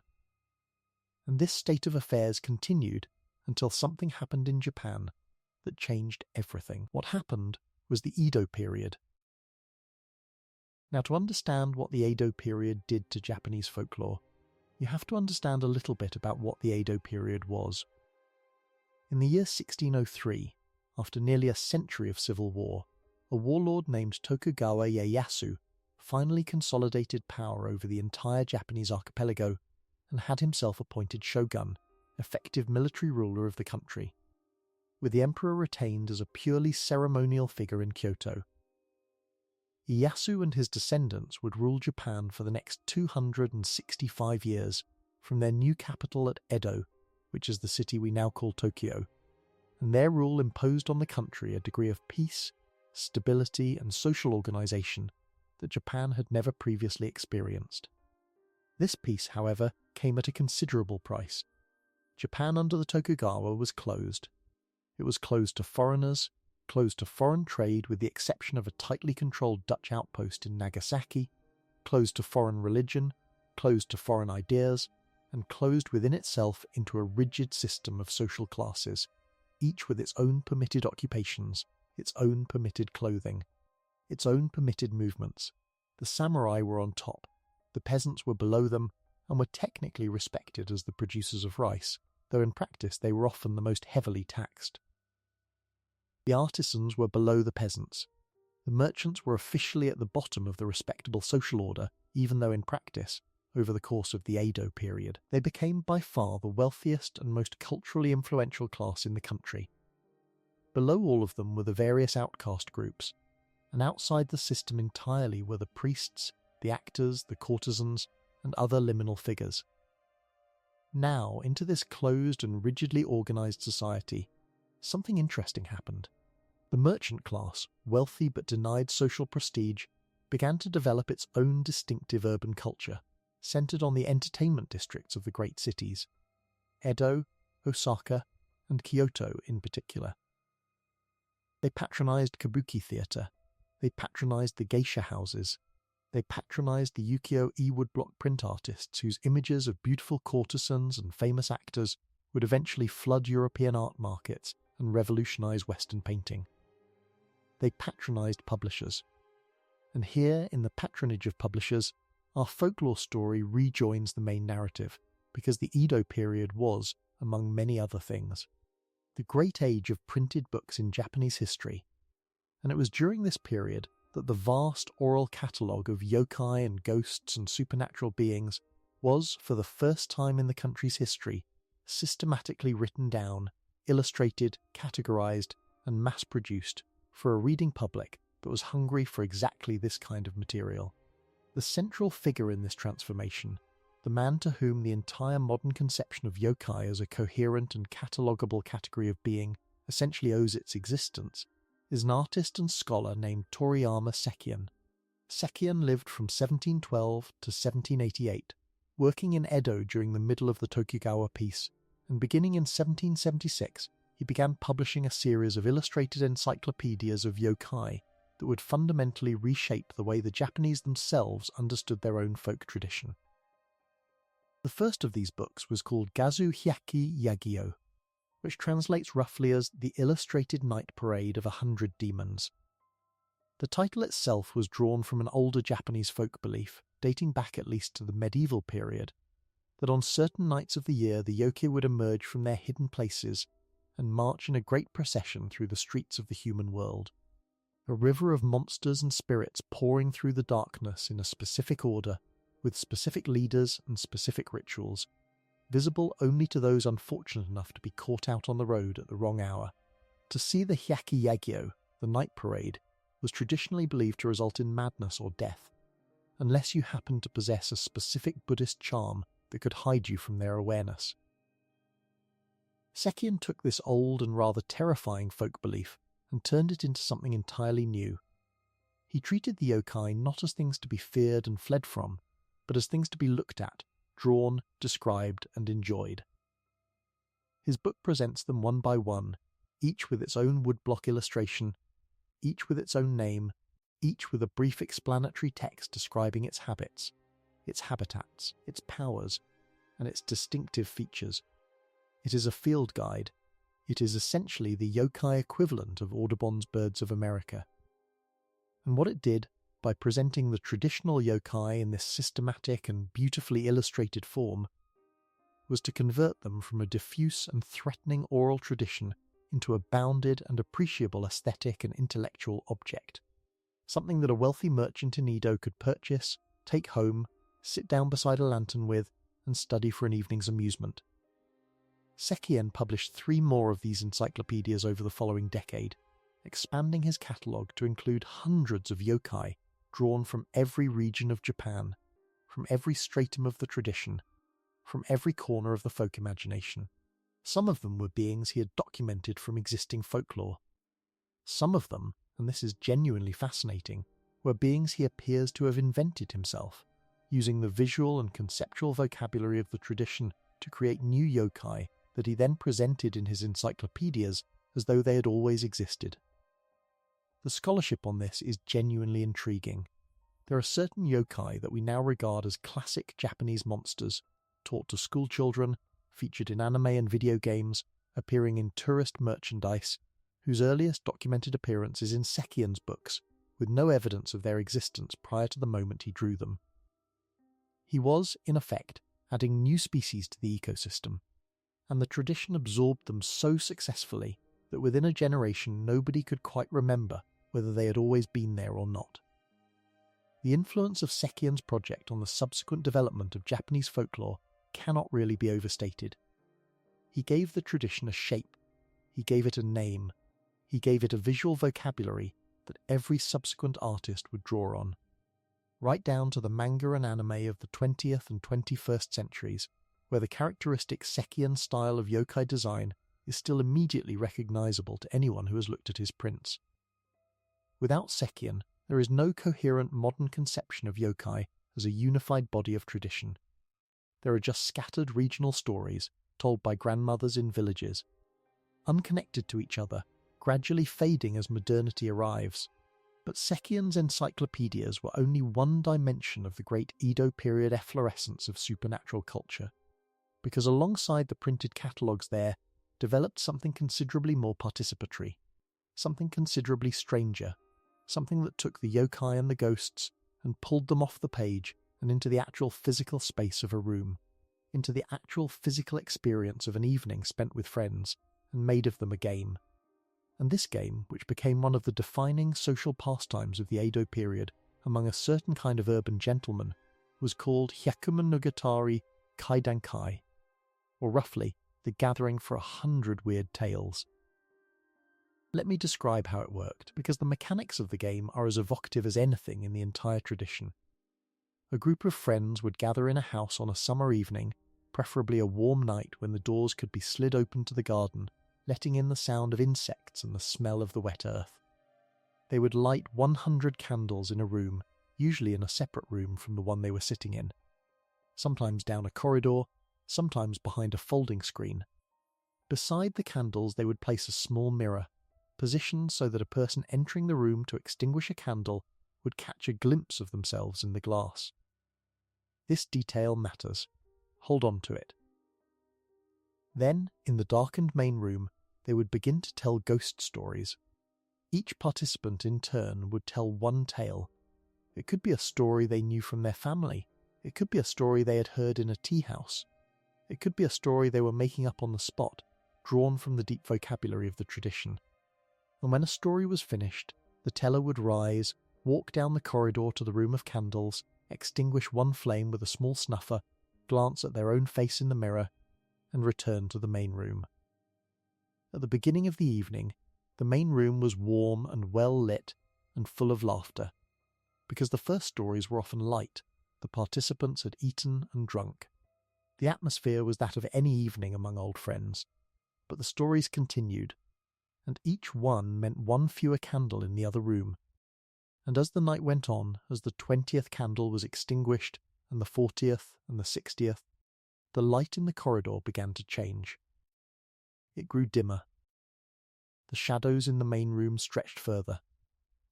And this state of affairs continued until something happened in Japan that changed everything. What happened was the Edo period. Now, to understand what the Edo period did to Japanese folklore, you have to understand a little bit about what the Edo period was. In the year 1603, after nearly a century of civil war, a warlord named Tokugawa Ieyasu finally consolidated power over the entire Japanese archipelago and had himself appointed shogun, effective military ruler of the country, with the emperor retained as a purely ceremonial figure in Kyoto. Ieyasu and his descendants would rule Japan for the next 265 years from their new capital at Edo, which is the city we now call Tokyo, and their rule imposed on the country a degree of peace, stability and social organization that Japan had never previously experienced. This peace, however, came at a considerable price. Japan under the Tokugawa was closed. It was closed to foreigners, closed to foreign trade with the exception of a tightly controlled Dutch outpost in Nagasaki, closed to foreign religion, closed to foreign ideas, and closed within itself into a rigid system of social classes, each with its own permitted occupations, its own permitted clothing, its own permitted movements. The samurai were on top, the peasants were below them, and were technically respected as the producers of rice, though in practice they were often the most heavily taxed. The artisans were below the peasants. The merchants were officially at the bottom of the respectable social order, even though in practice, over the course of the Edo period, they became by far the wealthiest and most culturally influential class in the country. Below all of them were the various outcast groups, and outside the system entirely were the priests, the actors, the courtesans, and other liminal figures. Now, into this closed and rigidly organized society, something interesting happened. The merchant class, wealthy but denied social prestige, began to develop its own distinctive urban culture, centered on the entertainment districts of the great cities, Edo, Osaka, and Kyoto in particular. They patronized kabuki theatre, they patronized the geisha houses, they patronized the ukiyo-e woodblock print artists whose images of beautiful courtesans and famous actors would eventually flood European art markets and revolutionize Western painting. They patronized publishers. And here, in the patronage of publishers, our folklore story rejoins the main narrative, because the Edo period was, among many other things, the great age of printed books in Japanese history, and it was during this period that the vast oral catalogue of yokai and ghosts and supernatural beings was, for the first time in the country's history, systematically written down, illustrated, categorized, and mass-produced for a reading public that was hungry for exactly this kind of material. The central figure in this transformation, the man to whom the entire modern conception of yokai as a coherent and catalogable category of being essentially owes its existence, is an artist and scholar named Toriyama Sekion. Sekion lived from 1712 to 1788, working in Edo during the middle of the Tokugawa peace, and beginning in 1776, he began publishing a series of illustrated encyclopedias of yokai that would fundamentally reshape the way the Japanese themselves understood their own folk tradition. The first of these books was called Gazu Hyaki Yagyo, which translates roughly as The Illustrated Night Parade of 100 Demons. The title itself was drawn from an older Japanese folk belief, dating back at least to the medieval period, that on certain nights of the year the yokai would emerge from their hidden places and march in a great procession through the streets of the human world. A river of monsters and spirits pouring through the darkness in a specific order, with specific leaders and specific rituals, visible only to those unfortunate enough to be caught out on the road at the wrong hour. To see the Hyaki Yagyo, the night parade, was traditionally believed to result in madness or death, unless you happened to possess a specific Buddhist charm that could hide you from their awareness. Sekion took this old and rather terrifying folk belief and turned it into something entirely new. He treated the yokai not as things to be feared and fled from, but as things to be looked at, drawn, described, and enjoyed. His book presents them one by one, each with its own woodblock illustration, each with its own name, each with a brief explanatory text describing its habits, its habitats, its powers, and its distinctive features. It is a field guide. It is essentially the yokai equivalent of Audubon's Birds of America. And what it did by presenting the traditional yokai in this systematic and beautifully illustrated form, was to convert them from a diffuse and threatening oral tradition into a bounded and appreciable aesthetic and intellectual object, something that a wealthy merchant in Edo could purchase, take home, sit down beside a lantern with, and study for an evening's amusement. Sekien published 3 more of these encyclopedias over the following decade, expanding his catalogue to include hundreds of yokai drawn from every region of Japan, from every stratum of the tradition, from every corner of the folk imagination. Some of them were beings he had documented from existing folklore. Some of them, and this is genuinely fascinating, were beings he appears to have invented himself, using the visual and conceptual vocabulary of the tradition to create new yokai that he then presented in his encyclopedias as though they had always existed. The scholarship on this is genuinely intriguing. There are certain yokai that we now regard as classic Japanese monsters, taught to schoolchildren, featured in anime and video games, appearing in tourist merchandise, whose earliest documented appearance is in Sekien's books, with no evidence of their existence prior to the moment he drew them. He was, in effect, adding new species to the ecosystem, and the tradition absorbed them so successfully that within a generation nobody could quite remember whether they had always been there or not. The influence of Sekien's project on the subsequent development of Japanese folklore cannot really be overstated. He gave the tradition a shape, he gave it a name, he gave it a visual vocabulary that every subsequent artist would draw on. Right down to the manga and anime of the 20th and 21st centuries, where the characteristic Sekien style of yokai design is still immediately recognizable to anyone who has looked at his prints. Without Sekien, there is no coherent modern conception of yokai as a unified body of tradition. There are just scattered regional stories told by grandmothers in villages, unconnected to each other, gradually fading as modernity arrives. But Sekien's encyclopedias were only one dimension of the great Edo period efflorescence of supernatural culture, because alongside the printed catalogues there developed something considerably more participatory, something considerably stranger, something that took the yokai and the ghosts and pulled them off the page and into the actual physical space of a room, into the actual physical experience of an evening spent with friends, and made of them a game. And this game, which became one of the defining social pastimes of the Edo period among a certain kind of urban gentleman, was called Hyakumonogatari Kaidankai, or roughly, the gathering for 100 weird tales. Let me describe how it worked, because the mechanics of the game are as evocative as anything in the entire tradition. A group of friends would gather in a house on a summer evening, preferably a warm night when the doors could be slid open to the garden, letting in the sound of insects and the smell of the wet earth. They would light 100 candles in a room, usually in a separate room from the one they were sitting in, sometimes down a corridor, sometimes behind a folding screen. Beside the candles they would place a small mirror, positioned so that a person entering the room to extinguish a candle would catch a glimpse of themselves in the glass. This detail matters. Hold on to it. Then, in the darkened main room, they would begin to tell ghost stories. Each participant in turn would tell one tale. It could be a story they knew from their family. It could be a story they had heard in a tea house. It could be a story they were making up on the spot, drawn from the deep vocabulary of the tradition. And when a story was finished, the teller would rise, walk down the corridor to the room of candles, extinguish one flame with a small snuffer, glance at their own face in the mirror, and return to the main room. At the beginning of the evening, the main room was warm and well lit and full of laughter, because the first stories were often light, the participants had eaten and drunk. The atmosphere was that of any evening among old friends, but the stories continued, and each one meant one fewer candle in the other room. And as the night went on, as the 20th candle was extinguished, and the 40th and the 60th, the light in the corridor began to change. It grew dimmer. The shadows in the main room stretched further.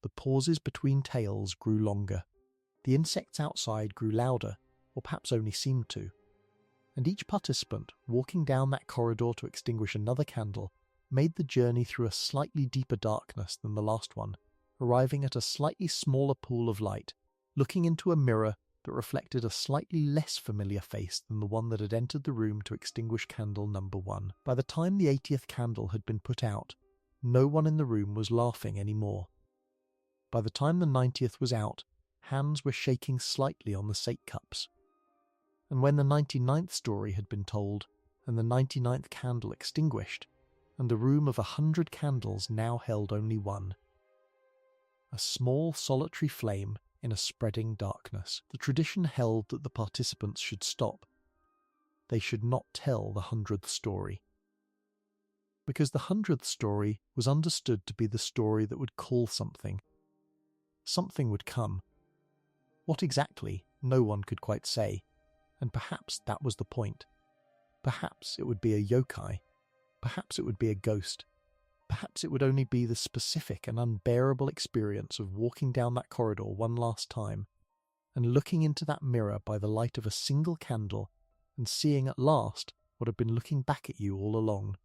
The pauses between tales grew longer. The insects outside grew louder, or perhaps only seemed to. And each participant, walking down that corridor to extinguish another candle, made the journey through a slightly deeper darkness than the last one, arriving at a slightly smaller pool of light, looking into a mirror that reflected a slightly less familiar face than the one that had entered the room to extinguish candle number 1. By the time the 80th candle had been put out, no one in the room was laughing anymore. By the time the 90th was out, hands were shaking slightly on the sake cups. And when the 99th story had been told, and the 99th candle extinguished, and the room of 100 candles now held only one, a small solitary flame in a spreading darkness, the tradition held that the participants should stop. They should not tell the 100th story. Because the 100th story was understood to be the story that would call something. Something would come. What exactly, no one could quite say, and perhaps that was the point. Perhaps it would be a yokai. Perhaps it would be a ghost. Perhaps it would only be the specific and unbearable experience of walking down that corridor one last time and looking into that mirror by the light of a single candle and seeing at last what had been looking back at you all along.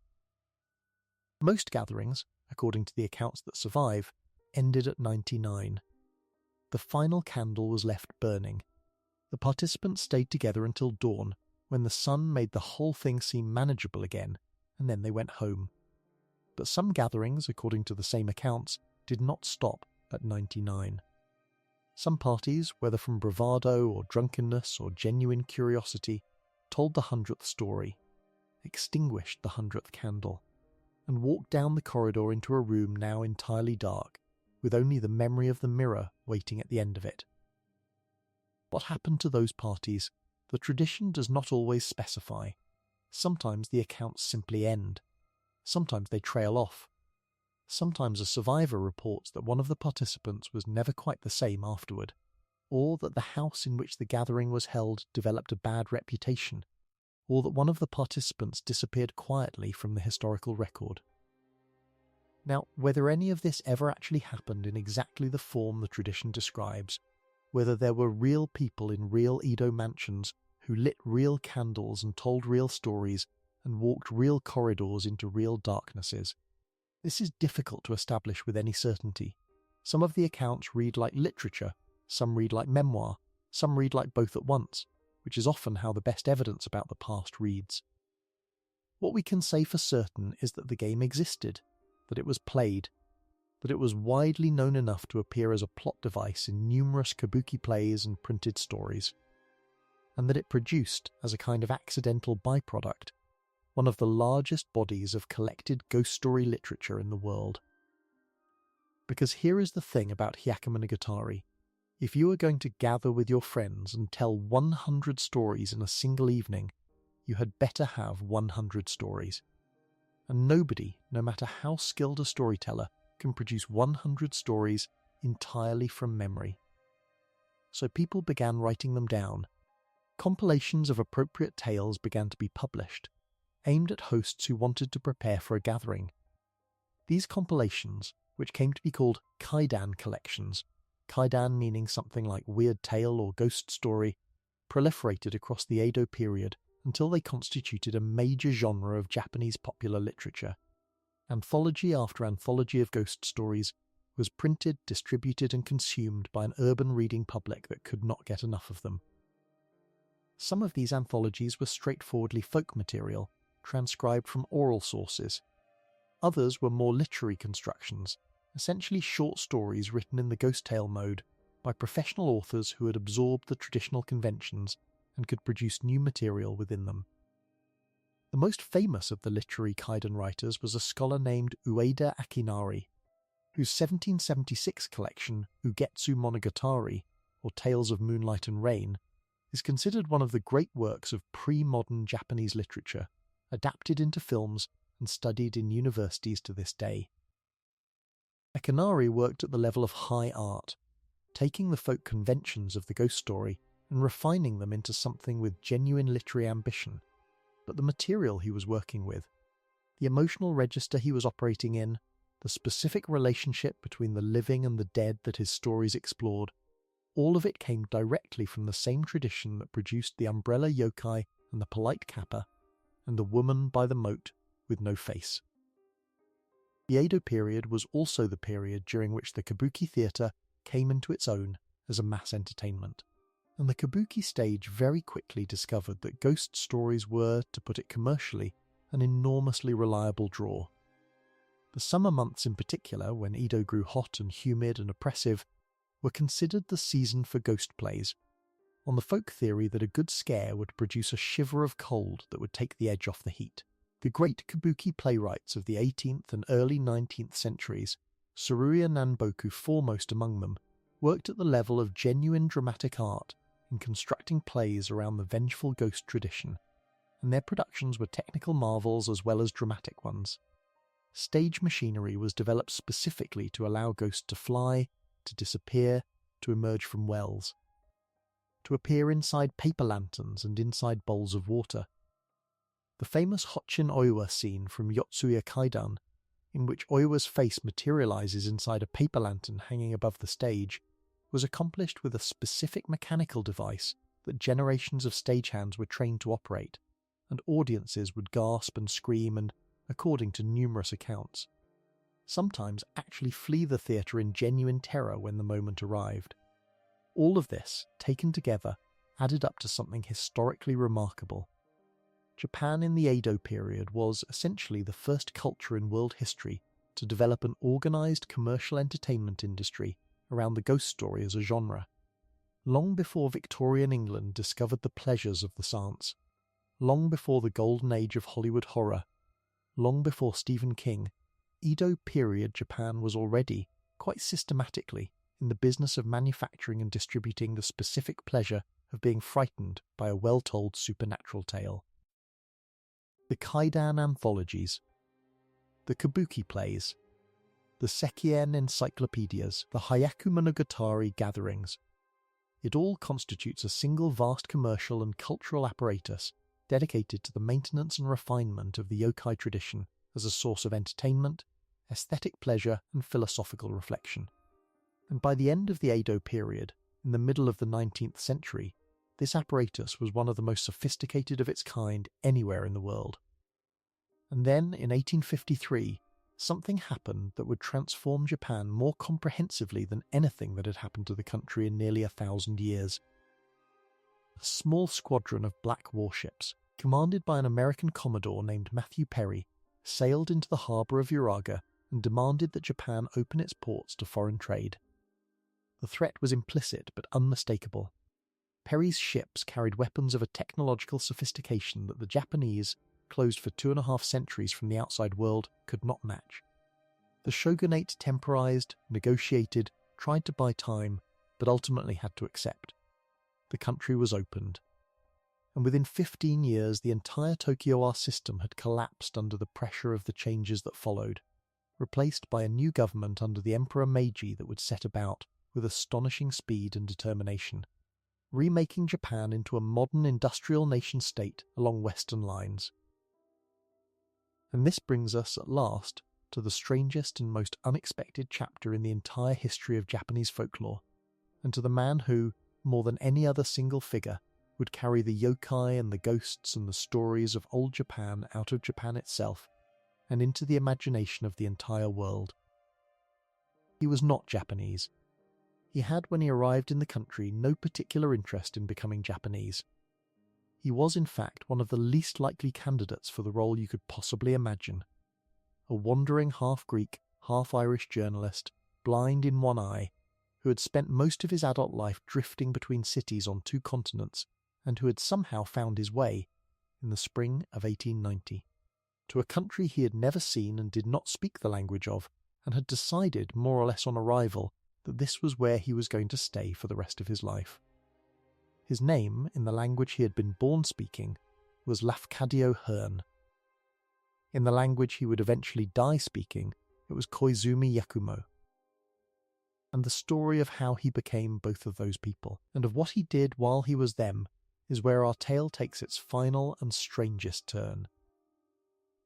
Most gatherings, according to the accounts that survive, ended at 99. The final candle was left burning. The participants stayed together until dawn, when the sun made the whole thing seem manageable again, and then they went home. But some gatherings, according to the same accounts, did not stop at 99. Some parties, whether from bravado or drunkenness or genuine curiosity, told the 100th story, extinguished the 100th candle, and walked down the corridor into a room now entirely dark, with only the memory of the mirror waiting at the end of it. What happened to those parties, the tradition does not always specify. Sometimes the accounts simply end. Sometimes they trail off. Sometimes a survivor reports that one of the participants was never quite the same afterward, or that the house in which the gathering was held developed a bad reputation, or that one of the participants disappeared quietly from the historical record. Now, whether any of this ever actually happened in exactly the form the tradition describes, whether there were real people in real Edo mansions who lit real candles and told real stories and walked real corridors into real darknesses, this is difficult to establish with any certainty. Some of the accounts read like literature, some read like memoir, some read like both at once, which is often how the best evidence about the past reads. What we can say for certain is that the game existed, that it was played, that it was widely known enough to appear as a plot device in numerous kabuki plays and printed stories, and that it produced, as a kind of accidental byproduct, one of the largest bodies of collected ghost story literature in the world. Because here is the thing about Hyakumonogatari. If you are going to gather with your friends and tell 100 stories in a single evening, you had better have 100 stories. And nobody, no matter how skilled a storyteller, can produce 100 stories entirely from memory. So people began writing them down. Compilations of appropriate tales began to be published, aimed at hosts who wanted to prepare for a gathering. These compilations, which came to be called kaidan collections, kaidan meaning something like weird tale or ghost story, proliferated across the Edo period until they constituted a major genre of Japanese popular literature. Anthology after anthology of ghost stories was printed, distributed and consumed by an urban reading public that could not get enough of them. Some of these anthologies were straightforwardly folk material, transcribed from oral sources. Others were more literary constructions, essentially short stories written in the ghost tale mode by professional authors who had absorbed the traditional conventions and could produce new material within them. The most famous of the literary kaidan writers was a scholar named Ueda Akinari, whose 1776 collection Ugetsu Monogatari, or Tales of Moonlight and Rain, is considered one of the great works of pre-modern Japanese literature, adapted into films and studied in universities to this day. Akinari worked at the level of high art, taking the folk conventions of the ghost story and refining them into something with genuine literary ambition. But the material he was working with, the emotional register he was operating in, the specific relationship between the living and the dead that his stories explored, all of it came directly from the same tradition that produced the umbrella yokai and the polite kappa, and the woman by the moat with no face. The Edo period was also the period during which the kabuki theatre came into its own as a mass entertainment. And the kabuki stage very quickly discovered that ghost stories were, to put it commercially, an enormously reliable draw. The summer months in particular, when Edo grew hot and humid and oppressive, were considered the season for ghost plays, on the folk theory that a good scare would produce a shiver of cold that would take the edge off the heat. The great kabuki playwrights of the 18th and early 19th centuries, Tsuruya Nanboku foremost among them, worked at the level of genuine dramatic art in constructing plays around the vengeful ghost tradition, and their productions were technical marvels as well as dramatic ones. Stage machinery was developed specifically to allow ghosts to fly, to disappear, to emerge from wells, to appear inside paper lanterns and inside bowls of water. The famous Hochin Oiwa scene from Yotsuya Kaidan, in which Oiwa's face materializes inside a paper lantern hanging above the stage, was accomplished with a specific mechanical device that generations of stagehands were trained to operate, and audiences would gasp and scream and, according to numerous accounts, sometimes actually flee the theatre in genuine terror when the moment arrived. All of this, taken together, added up to something historically remarkable. Japan in the Edo period was essentially the first culture in world history to develop an organised commercial entertainment industry around the ghost story as a genre. Long before Victorian England discovered the pleasures of the seance, long before the golden age of Hollywood horror, long before Stephen King, Edo period Japan was already, quite systematically, in the business of manufacturing and distributing the specific pleasure of being frightened by a well-told supernatural tale. The Kaidan anthologies, the kabuki plays, the Sekien encyclopedias, the Hyaku Monogatari gatherings. It all constitutes a single vast commercial and cultural apparatus dedicated to the maintenance and refinement of the yokai tradition as a source of entertainment, aesthetic pleasure and philosophical reflection. And by the end of the Edo period, in the middle of the 19th century, this apparatus was one of the most sophisticated of its kind anywhere in the world. And then, in 1853, something happened that would transform Japan more comprehensively than anything that had happened to the country in nearly 1,000 years. A small squadron of black warships, commanded by an American commodore named Matthew Perry, sailed into the harbour of Uraga and demanded that Japan open its ports to foreign trade. The threat was implicit but unmistakable. Perry's ships carried weapons of a technological sophistication that the Japanese, closed for 2.5 centuries from the outside world, could not match. The shogunate temporized, negotiated, tried to buy time, but ultimately had to accept. The country was opened. And within 15 years the entire Tokugawa system had collapsed under the pressure of the changes that followed, replaced by a new government under the Emperor Meiji that would set about, with astonishing speed and determination, remaking Japan into a modern industrial nation-state along Western lines. And this brings us, at last, to the strangest and most unexpected chapter in the entire history of Japanese folklore, and to the man who, more than any other single figure, would carry the yokai and the ghosts and the stories of old Japan out of Japan itself, and into the imagination of the entire world. He was not Japanese. He had, when he arrived in the country, no particular interest in becoming Japanese. He was, in fact, one of the least likely candidates for the role you could possibly imagine. A wandering half-Greek, half-Irish journalist, blind in one eye, who had spent most of his adult life drifting between cities on 2 continents, and who had somehow found his way, in the spring of 1890, to a country he had never seen and did not speak the language of, and had decided, more or less on arrival, that this was where he was going to stay for the rest of his life. His name, in the language he had been born speaking, was Lafcadio Hearn. In the language he would eventually die speaking, it was Koizumi Yakumo. And the story of how he became both of those people, and of what he did while he was them, is where our tale takes its final and strangest turn.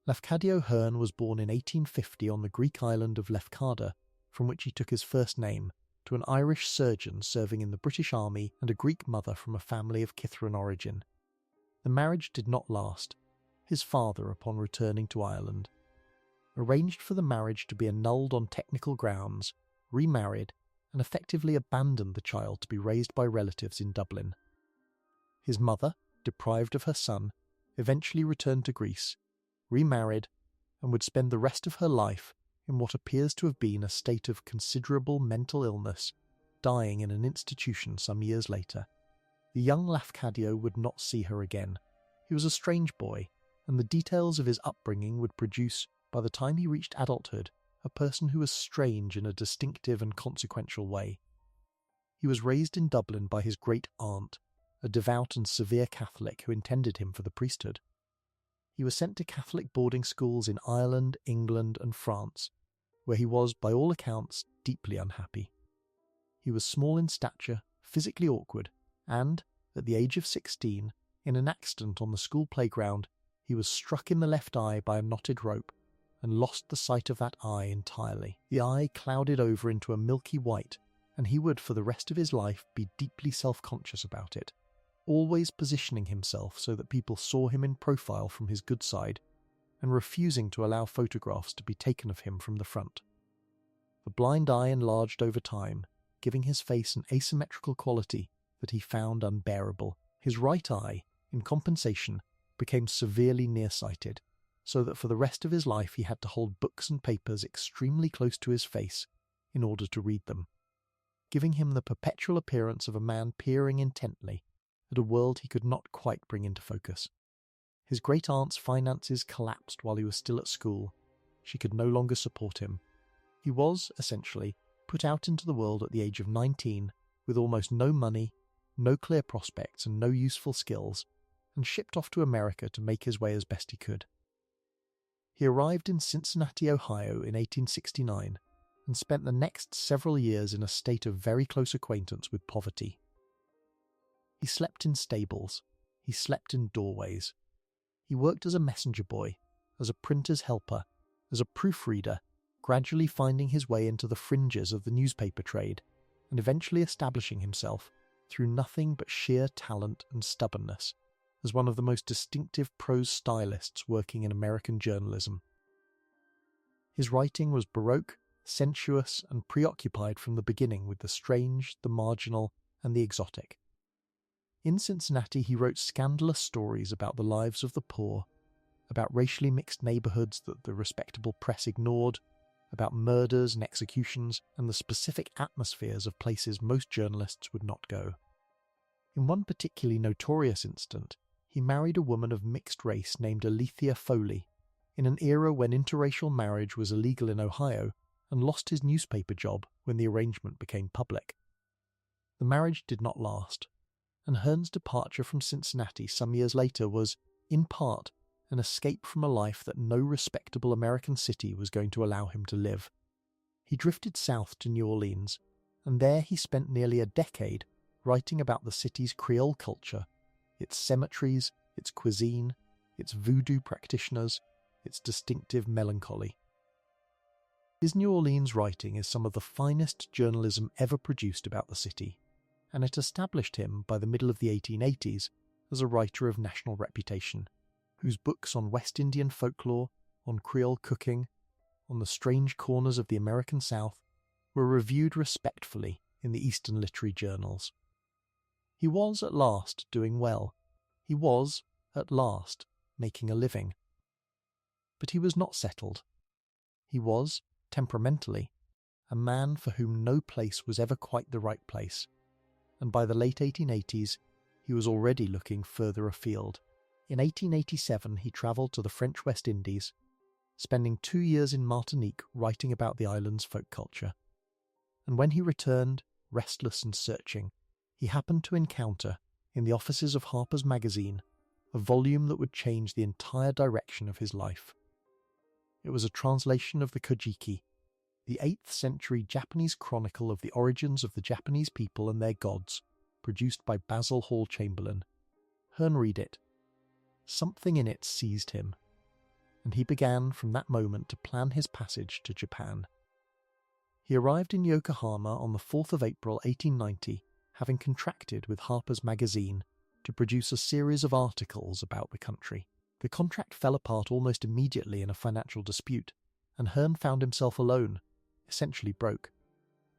Lafcadio Hearn was born in 1850 on the Greek island of Lefkada, from which he took his first name, to an Irish surgeon serving in the British Army and a Greek mother from a family of Kithran origin. The marriage did not last. His father, upon returning to Ireland, arranged for the marriage to be annulled on technical grounds, remarried, and effectively abandoned the child to be raised by relatives in Dublin. His mother, deprived of her son, eventually returned to Greece, remarried, and would spend the rest of her life in what appears to have been a state of considerable mental illness, dying in an institution some years later. The young Lafcadio would not see her again. He was a strange boy, and the details of his upbringing would produce, by the time he reached adulthood, a person who was strange in a distinctive and consequential way. He was raised in Dublin by his great-aunt, a devout and severe Catholic who intended him for the priesthood. He was sent to Catholic boarding schools in Ireland, England, and France, where he was, by all accounts, deeply unhappy. He was small in stature, physically awkward, and, at the age of 16, in an accident on the school playground, he was struck in the left eye by a knotted rope and lost the sight of that eye entirely. The eye clouded over into a milky white, and he would for the rest of his life be deeply self-conscious about it, always positioning himself so that people saw him in profile from his good side, and refusing to allow photographs to be taken of him from the front. The blind eye enlarged over time, giving his face an asymmetrical quality that he found unbearable. His right eye, in compensation, became severely nearsighted, so that for the rest of his life he had to hold books and papers extremely close to his face in order to read them, giving him the perpetual appearance of a man peering intently at a world he could not quite bring into focus. His great-aunt's finances collapsed while he was still at school. She could no longer support him. He was, essentially, put out into the world at the age of 19, with almost no money, no clear prospects, and no useful skills, and shipped off to America to make his way as best he could. He arrived in Cincinnati, Ohio in 1869, and spent the next several years in a state of very close acquaintance with poverty. He slept in stables. He slept in doorways. He worked as a messenger boy, as a printer's helper, as a proofreader, gradually finding his way into the fringes of the newspaper trade, and eventually establishing himself, through nothing but sheer talent and stubbornness, as one of the most distinctive prose stylists working in American journalism. His writing was baroque, sensuous, and preoccupied from the beginning with the strange, the marginal, and the exotic. In Cincinnati he wrote scandalous stories about the lives of the poor, about racially mixed neighborhoods that the respectable press ignored, about murders and executions, and the specific atmospheres of places most journalists would not go. In one particularly notorious incident, he married a woman of mixed race named Alethea Foley, in an era when interracial marriage was illegal in Ohio, and lost his newspaper job when the arrangement became public. The marriage did not last, and Hearn's departure from Cincinnati some years later was, in part, an escape from a life that no respectable American city was going to allow him to live. He drifted south to New Orleans, and there he spent nearly a decade writing about the city's Creole culture, its cemeteries, its cuisine, its voodoo practitioners, its distinctive melancholy. His New Orleans writing is some of the finest journalism ever produced about the city, and it established him by the middle of the 1880s as a writer of national reputation, whose books on West Indian folklore, on Creole cooking, on the strange corners of the American South were reviewed respectfully in the Eastern literary journals. He was at last doing well. He was, at last, making a living. But he was not settled. He was, temperamentally, a man for whom no place was ever quite the right place, and by the late 1880s he was already looking further afield. In 1887 he travelled to the French West Indies, spending 2 years in Martinique writing about the island's folk culture. And when he returned, restless and searching, he happened to encounter, in the offices of Harper's Magazine, a volume that would change the entire direction of his life. It was a translation of the Kojiki, the 8th century Japanese chronicle of the origins of the Japanese people and their gods, produced by Basil Hall Chamberlain. Hearn read it. Something in it seized him, and he began from that moment to plan his passage to Japan. He arrived in Yokohama on the 4th of April 1890, having contracted with Harper's Magazine to produce a series of articles about the country. The contract fell apart almost immediately in a financial dispute, and Hearn found himself alone, essentially broke,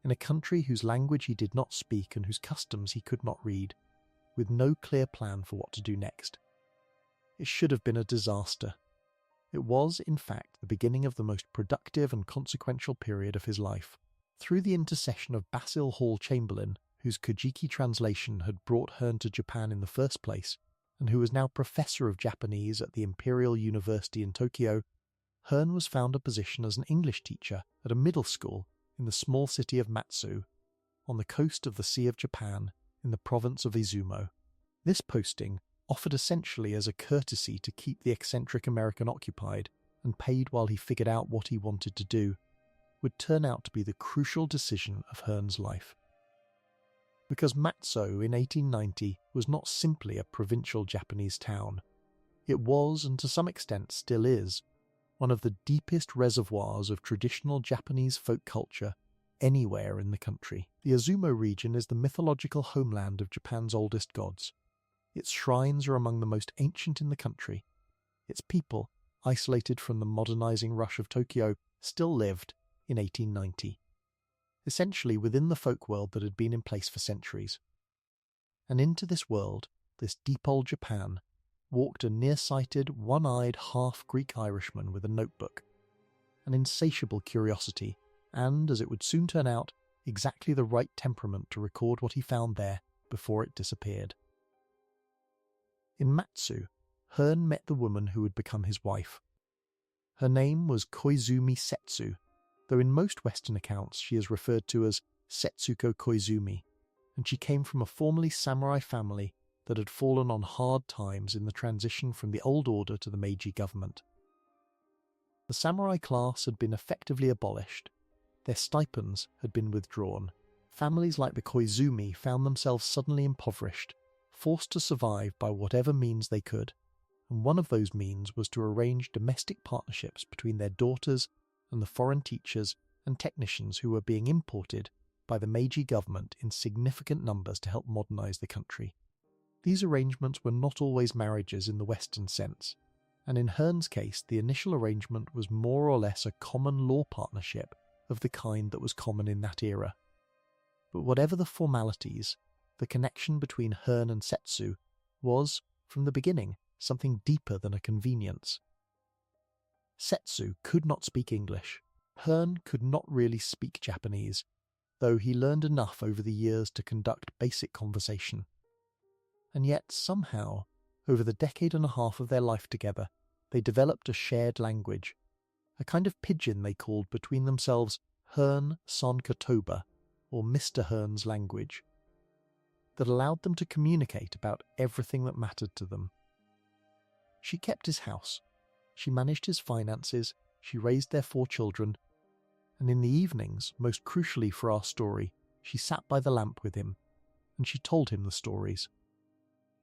in a country whose language he did not speak and whose customs he could not read, with no clear plan for what to do next. It should have been a disaster. It was, in fact, the beginning of the most productive and consequential period of his life. Through the intercession of Basil Hall Chamberlain, whose Kojiki translation had brought Hearn to Japan in the first place, and who was now professor of Japanese at the Imperial University in Tokyo, Hearn was found a position as an English teacher at a middle school in the small city of Matsu, on the coast of the Sea of Japan, in the province of Izumo. This posting, offered essentially as a courtesy to keep the eccentric American occupied and paid while he figured out what he wanted to do, would turn out to be the crucial decision of Hearn's life. Because Matsu in 1890 was not simply a provincial Japanese town. It was, and to some extent still is, one of the deepest reservoirs of traditional Japanese folk culture anywhere in the country. The Izumo region is the mythological homeland of Japan's oldest gods. Its shrines are among the most ancient in the country. Its people, isolated from the modernizing rush of Tokyo, still lived in 1890, essentially within the folk world that had been in place for centuries. And into this world, this deep old Japan, walked a nearsighted, one-eyed half-Greek Irishman with a notebook, an insatiable curiosity, and, as it would soon turn out, exactly the right temperament to record what he found there before it disappeared. In Matsu, Hearn met the woman who would become his wife. Her name was Koizumi Setsu, though in most Western accounts she is referred to as Setsuko Koizumi, and she came from a formerly samurai family that had fallen on hard times in the transition from the old order to the Meiji government. The samurai class had been effectively abolished. Their stipends had been withdrawn. Families like the Koizumi found themselves suddenly impoverished, forced to survive by whatever means they could, and one of those means was to arrange domestic partnerships between their daughters and the foreign teachers and technicians who were being imported by the Meiji government in significant numbers to help modernize the country. These arrangements were not always marriages in the Western sense, and in Hearn's case the initial arrangement was more or less a common law partnership of the kind that was common in that era. But whatever the formalities, the connection between Hearn and Setsu was, from the beginning, something deeper than a convenience. Setsu could not speak English. Hearn could not really speak Japanese, though he learned enough over the years to conduct basic conversation. And yet, somehow, over the decade and a half of their life together, they developed a shared language, a kind of pidgin they called between themselves Hearn Son Kotoba, or Mr. Hearn's language, that allowed them to communicate about everything that mattered to them. She kept his house, she managed his finances, she raised their 4 children, and in the evenings, most crucially for our story, she sat by the lamp with him, and she told him the stories.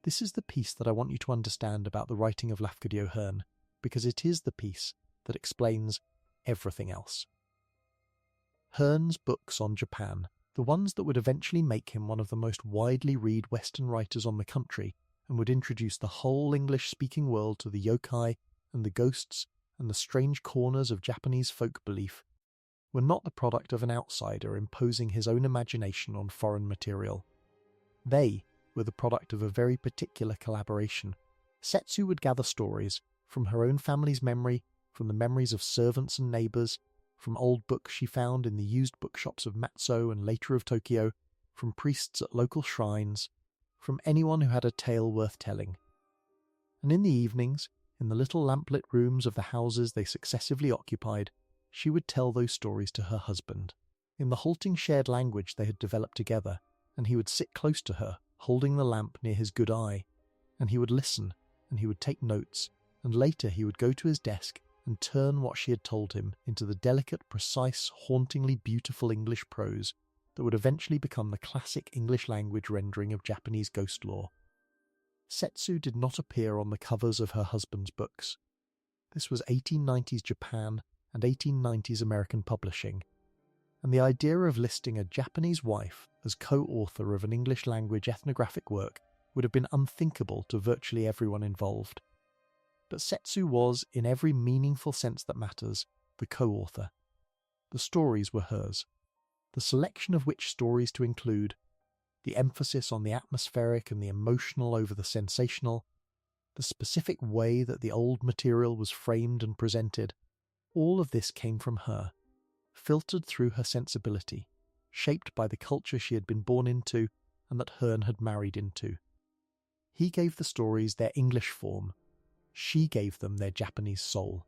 This is the piece that I want you to understand about the writing of Lafcadio Hearn, because it is the piece that explains everything else. Hearn's books on Japan, the ones that would eventually make him one of the most widely read Western writers on the country and would introduce the whole English-speaking world to the yokai and the ghosts and the strange corners of Japanese folk belief, were not the product of an outsider imposing his own imagination on foreign material. They were the product of a very particular collaboration. Setsu would gather stories from her own family's memory, from the memories of servants and neighbours, from old books she found in the used bookshops of Matsu and later of Tokyo, from priests at local shrines, from anyone who had a tale worth telling. And in the evenings, in the little lamplit rooms of the houses they successively occupied, she would tell those stories to her husband, in the halting shared language they had developed together, and he would sit close to her, holding the lamp near his good eye, and he would listen, and he would take notes, and later he would go to his desk and turn what she had told him into the delicate, precise, hauntingly beautiful English prose that would eventually become the classic English language rendering of Japanese ghost lore. Setsu did not appear on the covers of her husband's books. This was 1890s Japan and 1890s American publishing, and the idea of listing a Japanese wife as co-author of an English-language ethnographic work would have been unthinkable to virtually everyone involved. But Setsu was, in every meaningful sense that matters, the co-author. The stories were hers. The selection of which stories to include, the emphasis on the atmospheric and the emotional over the sensational, the specific way that the old material was framed and presented, all of this came from her, filtered through her sensibility, shaped by the culture she had been born into and that Hearn had married into. He gave the stories their English form, she gave them their Japanese soul,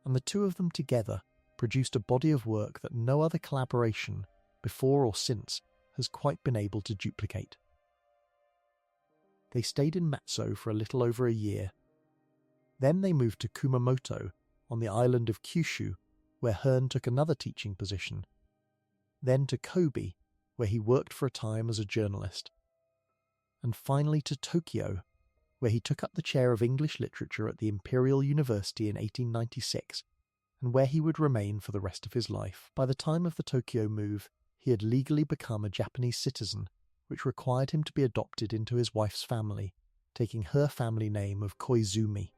and the two of them together produced a body of work that no other collaboration, before or since, has quite been able to duplicate. They stayed in Matzo for a little over a year. Then they moved to Kumamoto, on the island of Kyushu, where Hearn took another teaching position. Then to Kobe, where he worked for a time as a journalist. And finally to Tokyo, where he took up the chair of English literature at the Imperial University in 1896, and where he would remain for the rest of his life. By the time of the Tokyo move, he had legally become a Japanese citizen, which required him to be adopted into his wife's family, taking her family name of Koizumi.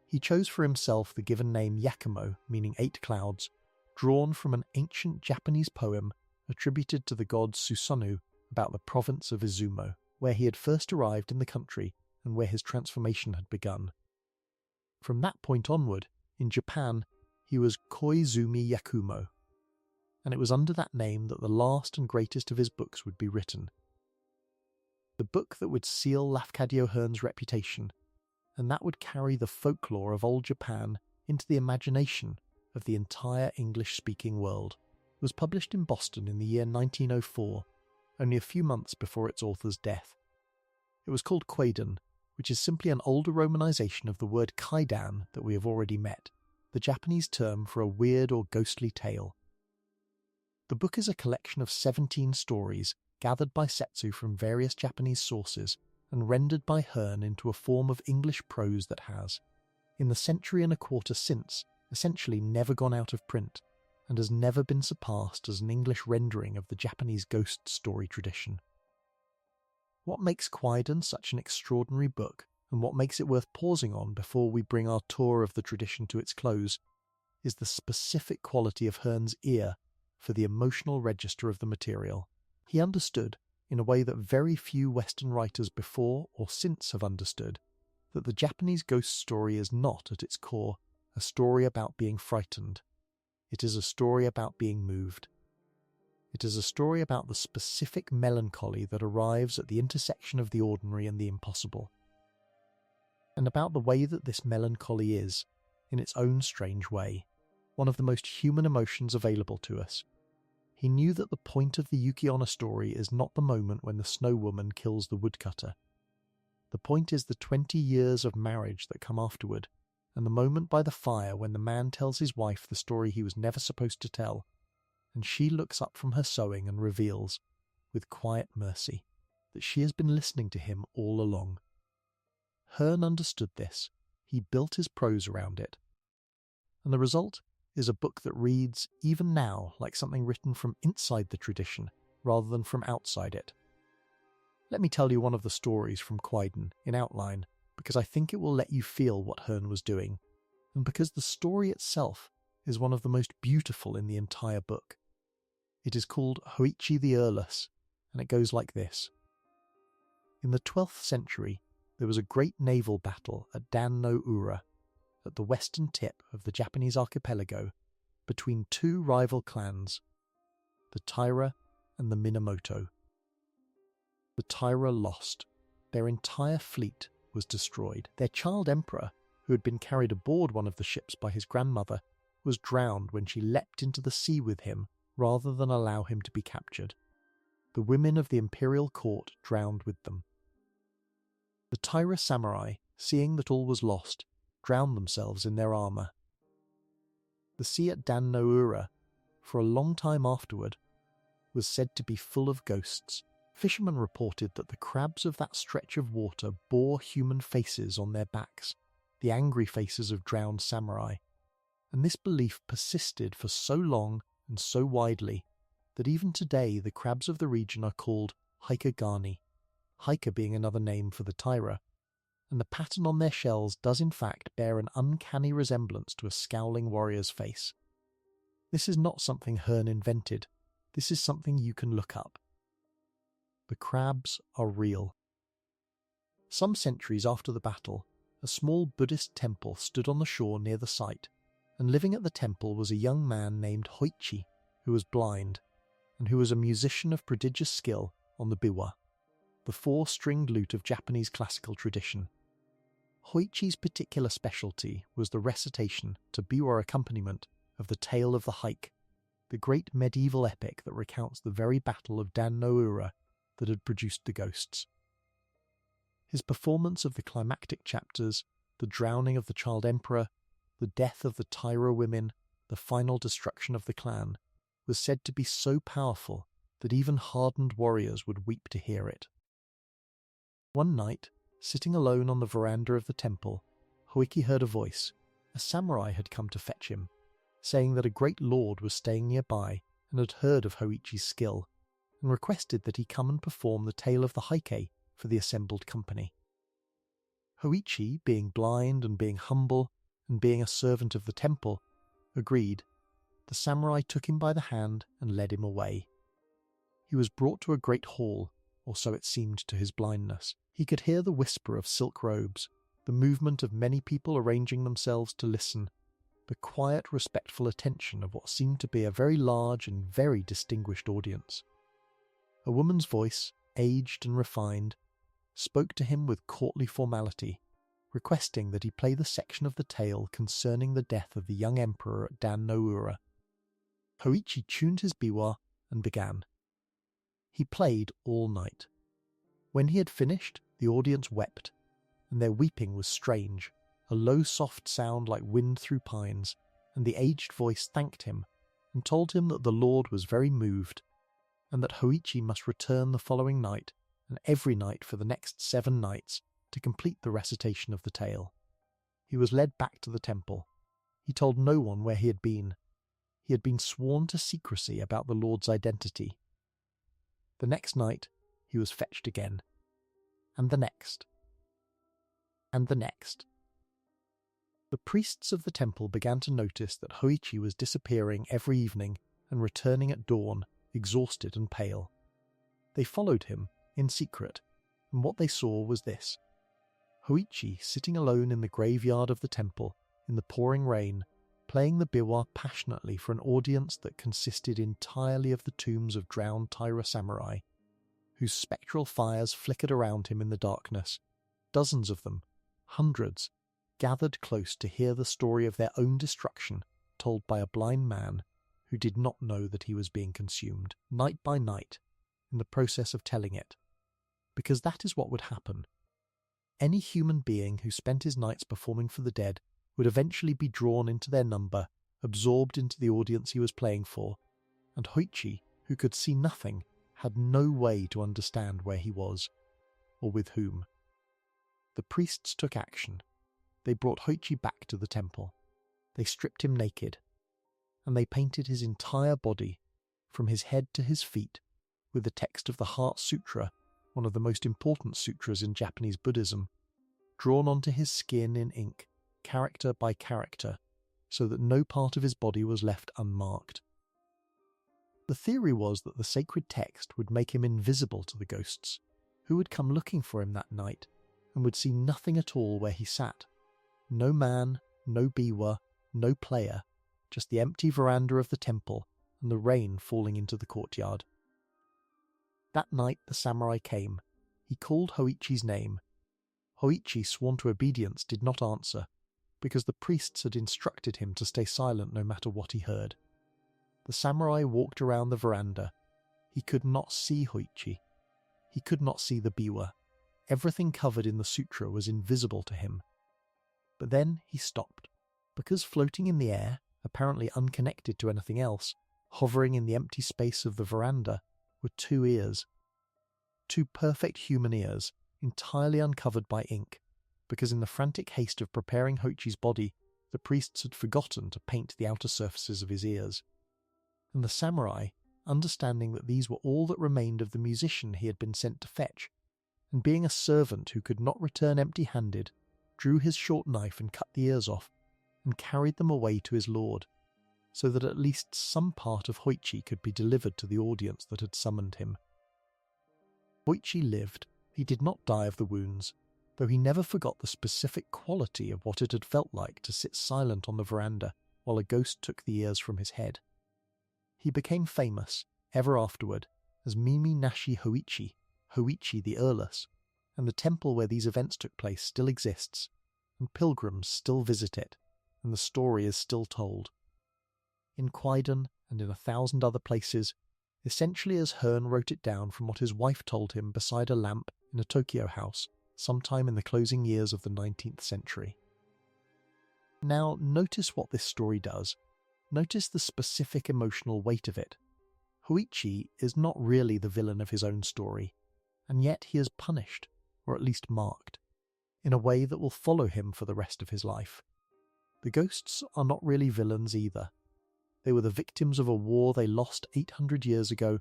He chose for himself the given name Yakumo, meaning 8 clouds, drawn from an ancient Japanese poem attributed to the god Susanoo about the province of Izumo, where he had first arrived in the country and where his transformation had begun. From that point onward, in Japan, he was Koizumi Yakumo, and it was under that name that the last and greatest of his books would be written. The book that would seal Lafcadio Hearn's reputation, and that would carry the folklore of old Japan into the imagination of the entire English-speaking world, was published in Boston in the year 1904, only a few months before its author's death. It was called Kwaidan, which is simply an older romanization of the word kaidan that we have already met, the Japanese term for a weird or ghostly tale. The book is a collection of 17 stories gathered by Setsu from various Japanese sources and rendered by Hearn into a form of English prose that has, in the century and a quarter since, essentially never gone out of print, and has never been surpassed as an English rendering of the Japanese ghost story tradition. What makes Kwaidan such an extraordinary book, and what makes it worth pausing on before we bring our tour of the tradition to its close, is the specific quality of Hearn's ear for the emotional register of the material. He understood, in a way that very few Western writers before or since have understood, that the Japanese ghost story is not, at its core, a story about being frightened. It is a story about being moved. It is a story about the specific melancholy that arrives at the intersection of the ordinary and the impossible, and about the way that this melancholy is, in its own strange way, one of the most human emotions available to us. He knew that the point of the Yuki Onna story is not the moment when the snow woman kills the woodcutter. The point is the 20 years of marriage that come afterward, and the moment by the fire when the man tells his wife the story he was never supposed to tell, and she looks up from her sewing and reveals, with quiet mercy, that she has been listening to him all along. Hearn understood this. He built his prose around it. And the result is a book that reads, even now, like something written from inside the tradition, rather than from outside it. Let me tell you one of the stories from Kwaidan, in outline, because I think it will let you feel what Hearn was doing, and because the story itself is one of the most beautiful in the entire book. It is called Hoichi the Earless, and it goes like this. In the 12th century, there was a great naval battle at Dan no Ura, at the western tip of the Japanese archipelago, between 2 rival clans, the Taira and the Minamoto. The Taira lost. Their entire fleet was destroyed. Their child emperor, who had been carried aboard one of the ships by his grandmother, was drowned when she leapt into the sea with him rather than allow him to be captured. The women of the imperial court drowned with them. The Taira samurai, seeing that all was lost, drowned themselves in their armour. The sea at Dan no Ura, for a long time afterward, was said to be full of ghosts. Fishermen reported that the crabs of that stretch of water bore human faces on their backs, the angry faces of drowned samurai, and this belief persisted for so long and so widely that even today the crabs of the region are called haikagani, haika being another name for the Taira, and the pattern on their shells does in fact bear an uncanny resemblance to a scowling warrior's face. This is not something Hearn invented, this is something you can look up. The crabs are real. Some centuries after the battle, a small Buddhist temple stood on the shore near the site, and living at the temple was a young man named Hoichi, who was blind, and who was a musician of prodigious skill on the biwa, the four-stringed lute of Japanese classical tradition. Hoichi's particular specialty was the recitation to biwa accompaniment of the Tale of the Hike, the great medieval epic that recounts the very battle of Dan no Ura that had produced the ghosts. His performance of the climactic chapters, the drowning of the child emperor, the death of the Taira women, the final destruction of the clan, was said to be so powerful that even hardened warriors would weep to hear it. One night, sitting alone on the veranda of the temple, Hoiki heard a voice. A samurai had come to fetch him, saying that a great lord was staying nearby and had heard of Hoichi's skill, and requested that he come and perform the Tale of the Heike for the assembled company. Hoichi, being blind and being humble, and being a servant of the temple, agreed. The samurai took him by the hand and led him away. He was brought to a great hall, or so it seemed to his blindness. He could hear the whisper of silk robes, the movement of many people arranging themselves to listen, the quiet, respectful attention of what seemed to be a very large and very distinguished audience. A woman's voice, aged and refined, spoke to him with courtly formality, requesting that he play the section of the tale concerning the death of the young emperor at Dan no Ura. Hoichi tuned his biwa and began. He played all night. When he had finished, the audience wept, and their weeping was strange, a low soft sound like wind through pines, and the aged voice thanked him, and told him that the Lord was very moved, and that Hoichi must return the following night, and every night for the next 7 nights, to complete the recitation of the tale. He was led back to the temple. He told no one where he had been. He had been sworn to secrecy about the Lord's identity. The next night, he was fetched again, and the next, and the next. The priests of the temple began to notice that Hoichi was disappearing every evening and returning at dawn, exhausted and pale. They followed him, in secret, and what they saw was this. Hoichi sitting alone in the graveyard of the temple, in the pouring rain, playing the biwa passionately for an audience that consisted entirely of the tombs of drowned Taira samurai, whose spectral fires flickered around him in the darkness, dozens of them, hundreds, gathered close to hear the story of their own destruction told by a blind man who did not know that he was being consumed, night by night, in the process of telling it. Because that is what would happen. Any human being who spent his nights performing for the dead would eventually be drawn into their number, absorbed into the audience he was playing for, and Hoichi, who could see nothing, had no way to understand where he was, or with whom. The priests took action. They brought Hoichi back to the temple. They stripped him naked, and they painted his entire body, from his head to his feet, with the text of the Heart Sutra, one of the most important sutras in Japanese Buddhism, drawn onto his skin in ink, character by character, so that no part of his body was left unmarked. The theory was that the sacred text would make him invisible to the ghosts, who would come looking for him that night, and would see nothing at all where he sat. No man, no biwa, no player, just the empty veranda of the temple and the rain falling into the courtyard. That night the samurai came. He called Hoichi's name. Hoichi, sworn to obedience, did not answer, because the priests had instructed him to stay silent no matter what he heard. The samurai walked around the veranda. He could not see Hoichi. He could not see the biwa. Everything covered in the sutra was invisible to him. But then he stopped, because floating in the air, apparently unconnected to anything else, hovering in the empty space of the veranda, were 2 ears. 2 perfect human ears, entirely uncovered by ink, because in the frantic haste of preparing Hoichi's body, the priests had forgotten to paint the outer surfaces of his ears. And the samurai, understanding that these were all that remained of the musician he had been sent to fetch, and being a servant who could not return empty-handed, drew his short knife and cut the ears off, and carried them away to his lord, so that at least some part of Hoichi could be delivered to the audience that had summoned him. Hoichi lived. He did not die of the wounds, though he never forgot the specific quality of what it had felt like to sit silent on the veranda while a ghost took the ears from his head. He became famous, ever afterward, as Mimi Nashi Hoichi, Hoichi the Earless, and the temple where these events took place still exists, and pilgrims still visit it, and the story is still told. In Kwaidan and in 1,000 other places, essentially as Hearn wrote it down from what his wife told him beside a lamp in a Tokyo house sometime in the closing years of the 19th century. Now notice what this story does. Notice the specific emotional weight of it. Hoichi is not really the villain of his own story, and yet he is punished, or at least marked, in a way that will follow him for the rest of his life. The ghosts are not really villains either. They were the victims of a war they lost 800 years ago,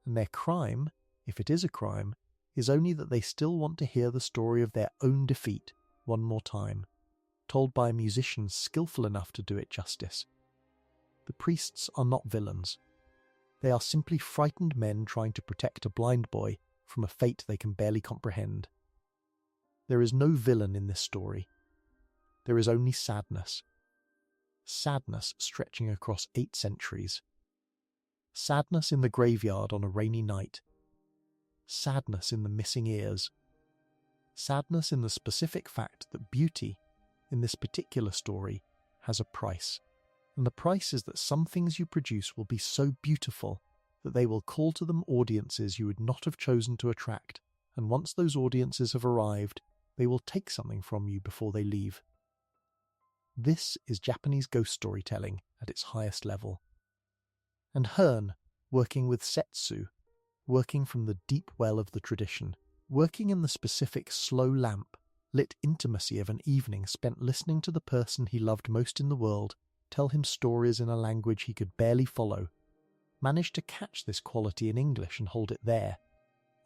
and their crime, if it is a crime, is only that they still want to hear the story of their own defeat one more time, told by a musician skillful enough to do it justice. The priests are not villains. They are simply frightened men trying to protect a blind boy from a fate they can barely comprehend. There is no villain in this story. There is only sadness. Sadness stretching across 8 centuries. Sadness in the graveyard on a rainy night. Sadness in the missing ears. Sadness in the specific fact that beauty, in this particular story, has a price. And the price is that some things you produce will be so beautiful that they will call to them audiences you would not have chosen to attract, and once those audiences have arrived, they will take something from you before they leave. This is Japanese ghost storytelling at its highest level. And Hearn, working with Setsu, working from the deep well of the tradition, working in the specific slow lamp, lit intimacy of an evening spent listening to the person he loved most in the world tell him stories in a language he could barely follow, managed to catch this quality in English and hold it there,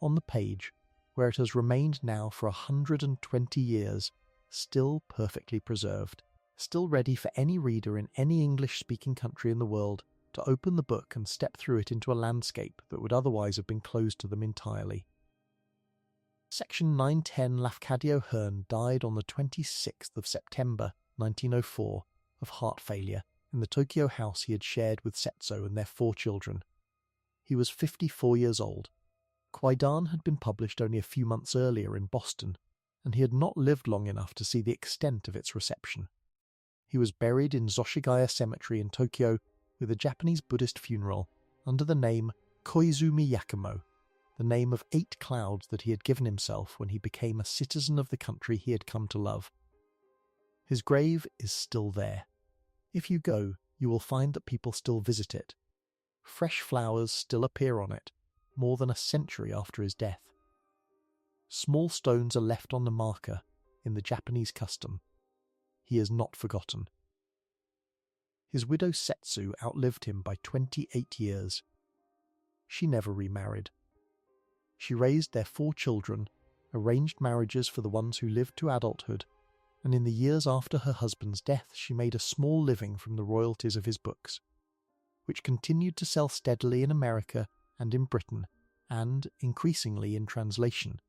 on the page, where it has remained now for 120 years, still perfectly preserved, still ready for any reader in any English-speaking country in the world to open the book and step through it into a landscape that would otherwise have been closed to them entirely. Section 910 Lafcadio Hearn died on the 26th of September 1904 of heart failure in the Tokyo house he had shared with Setsu and their 4 children. He was 54 years old. Kwaidan had been published only a few months earlier in Boston, and he had not lived long enough to see the extent of its reception. He was buried in Zoshigaya Cemetery in Tokyo with a Japanese Buddhist funeral under the name Koizumi Yakumo, the name of 8 clouds that he had given himself when he became a citizen of the country he had come to love. His grave is still there. If you go, you will find that people still visit it. Fresh flowers still appear on it, more than a century after his death. Small stones are left on the marker in the Japanese custom. He is not forgotten. His widow Setsu outlived him by 28 years. She never remarried. She raised their 4 children, arranged marriages for the ones who lived to adulthood, and in the years after her husband's death she made a small living from the royalties of his books, which continued to sell steadily in America and in Britain, and, increasingly in translation,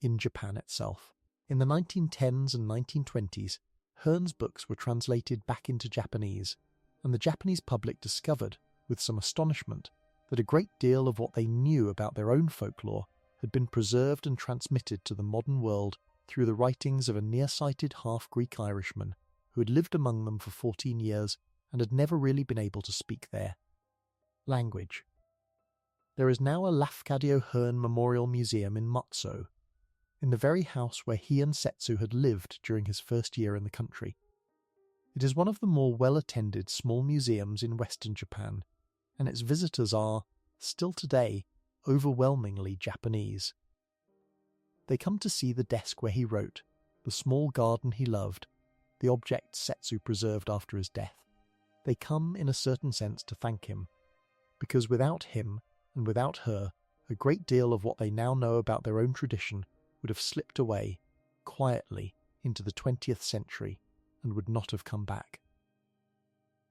in Japan itself. In the 1910s and 1920s, Hearn's books were translated back into Japanese, and the Japanese public discovered, with some astonishment, that a great deal of what they knew about their own folklore had been preserved and transmitted to the modern world through the writings of a nearsighted half-Greek Irishman who had lived among them for 14 years and had never really been able to speak their language. There is now a Lafcadio Hearn Memorial Museum in Matzo, in the very house where he and Setsu had lived during his first year in the country. It is one of the more well-attended small museums in Western Japan, and its visitors are, still today, overwhelmingly Japanese. They come to see the desk where he wrote, the small garden he loved, the objects Setsu preserved after his death. They come, in a certain sense, to thank him, because without him, and without her, a great deal of what they now know about their own tradition would have slipped away, quietly, into the 20th century and would not have come back.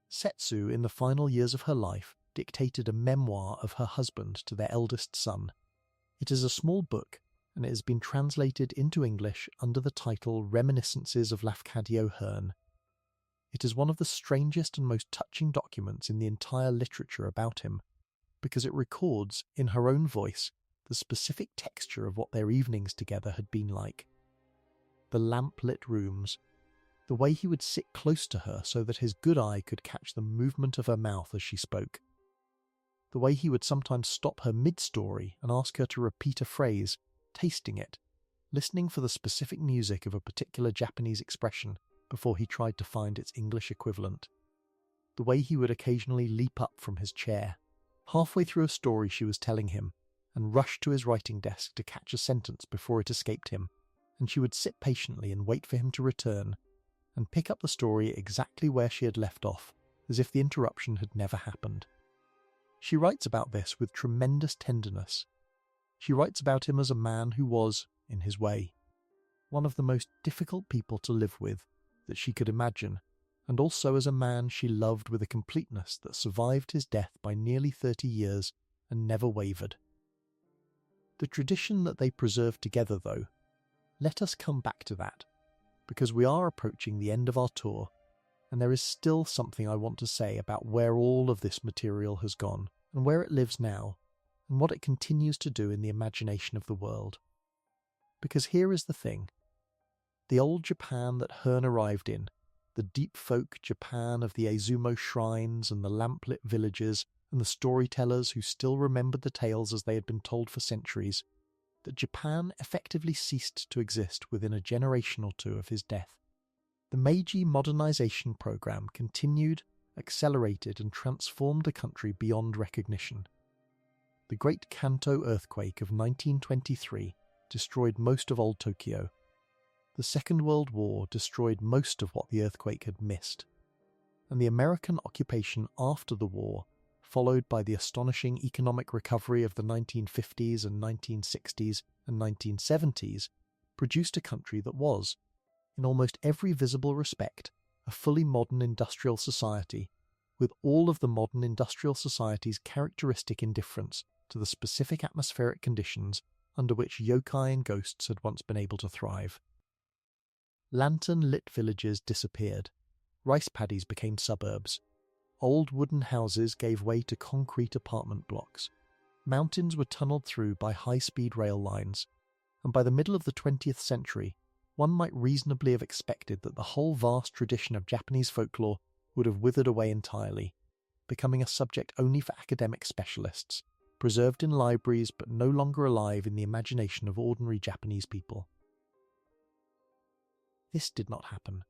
Setsu, in the final years of her life, dictated a memoir of her husband to their eldest son. It is a small book, and it has been translated into English under the title Reminiscences of Lafcadio Hearn. It is one of the strangest and most touching documents in the entire literature about him, because it records, in her own voice, the specific texture of what their evenings together had been like. The lamp-lit rooms, the way he would sit close to her so that his good eye could catch the movement of her mouth as she spoke, the way he would sometimes stop her mid-story and ask her to repeat a phrase, tasting it, listening for the specific music of a particular Japanese expression before he tried to find its English equivalent, the way he would occasionally leap up from his chair, halfway through a story she was telling him, and rush to his writing desk to catch a sentence before it escaped him, and she would sit patiently and wait for him to return, and pick up the story exactly where she had left off, as if the interruption had never happened. She writes about this with tremendous tenderness. She writes about him as a man who was, in his way, one of the most difficult people to live with that she could imagine, and also as a man she loved with a completeness that survived his death by nearly 30 years and never wavered. The tradition that they preserved together, though, let us come back to that, because we are approaching the end of our tour, and there is still something I want to say about where all of this material has gone, and where it lives now, and what it continues to do in the imagination of the world. Because here is the thing. The old Japan that Hearn arrived in, the deep folk Japan of the Izumo shrines and the lamplit villages and the storytellers who still remembered the tales as they had been told for centuries, that Japan effectively ceased to exist within a generation or two of his death. The Meiji modernization program continued, accelerated and transformed the country beyond recognition. The Great Kanto earthquake of 1923 destroyed most of old Tokyo. The Second World War destroyed most of what the earthquake had missed. And the American occupation after the war, followed by the astonishing economic recovery of the 1950s and 1960s and 1970s, produced a country that was, in almost every visible respect, a fully modern industrial society, with all of the modern industrial society's characteristic indifference to the specific atmospheric conditions under which yokai and ghosts had once been able to thrive. Lantern-lit villages disappeared. Rice paddies became suburbs. Old wooden houses gave way to concrete apartment blocks. Mountains were tunnelled through by high-speed rail lines. And by the middle of the 20th century, one might reasonably have expected that the whole vast tradition of Japanese folklore would have withered away entirely, becoming a subject only for academic specialists, preserved in libraries but no longer alive in the imagination of ordinary Japanese people. This did not happen,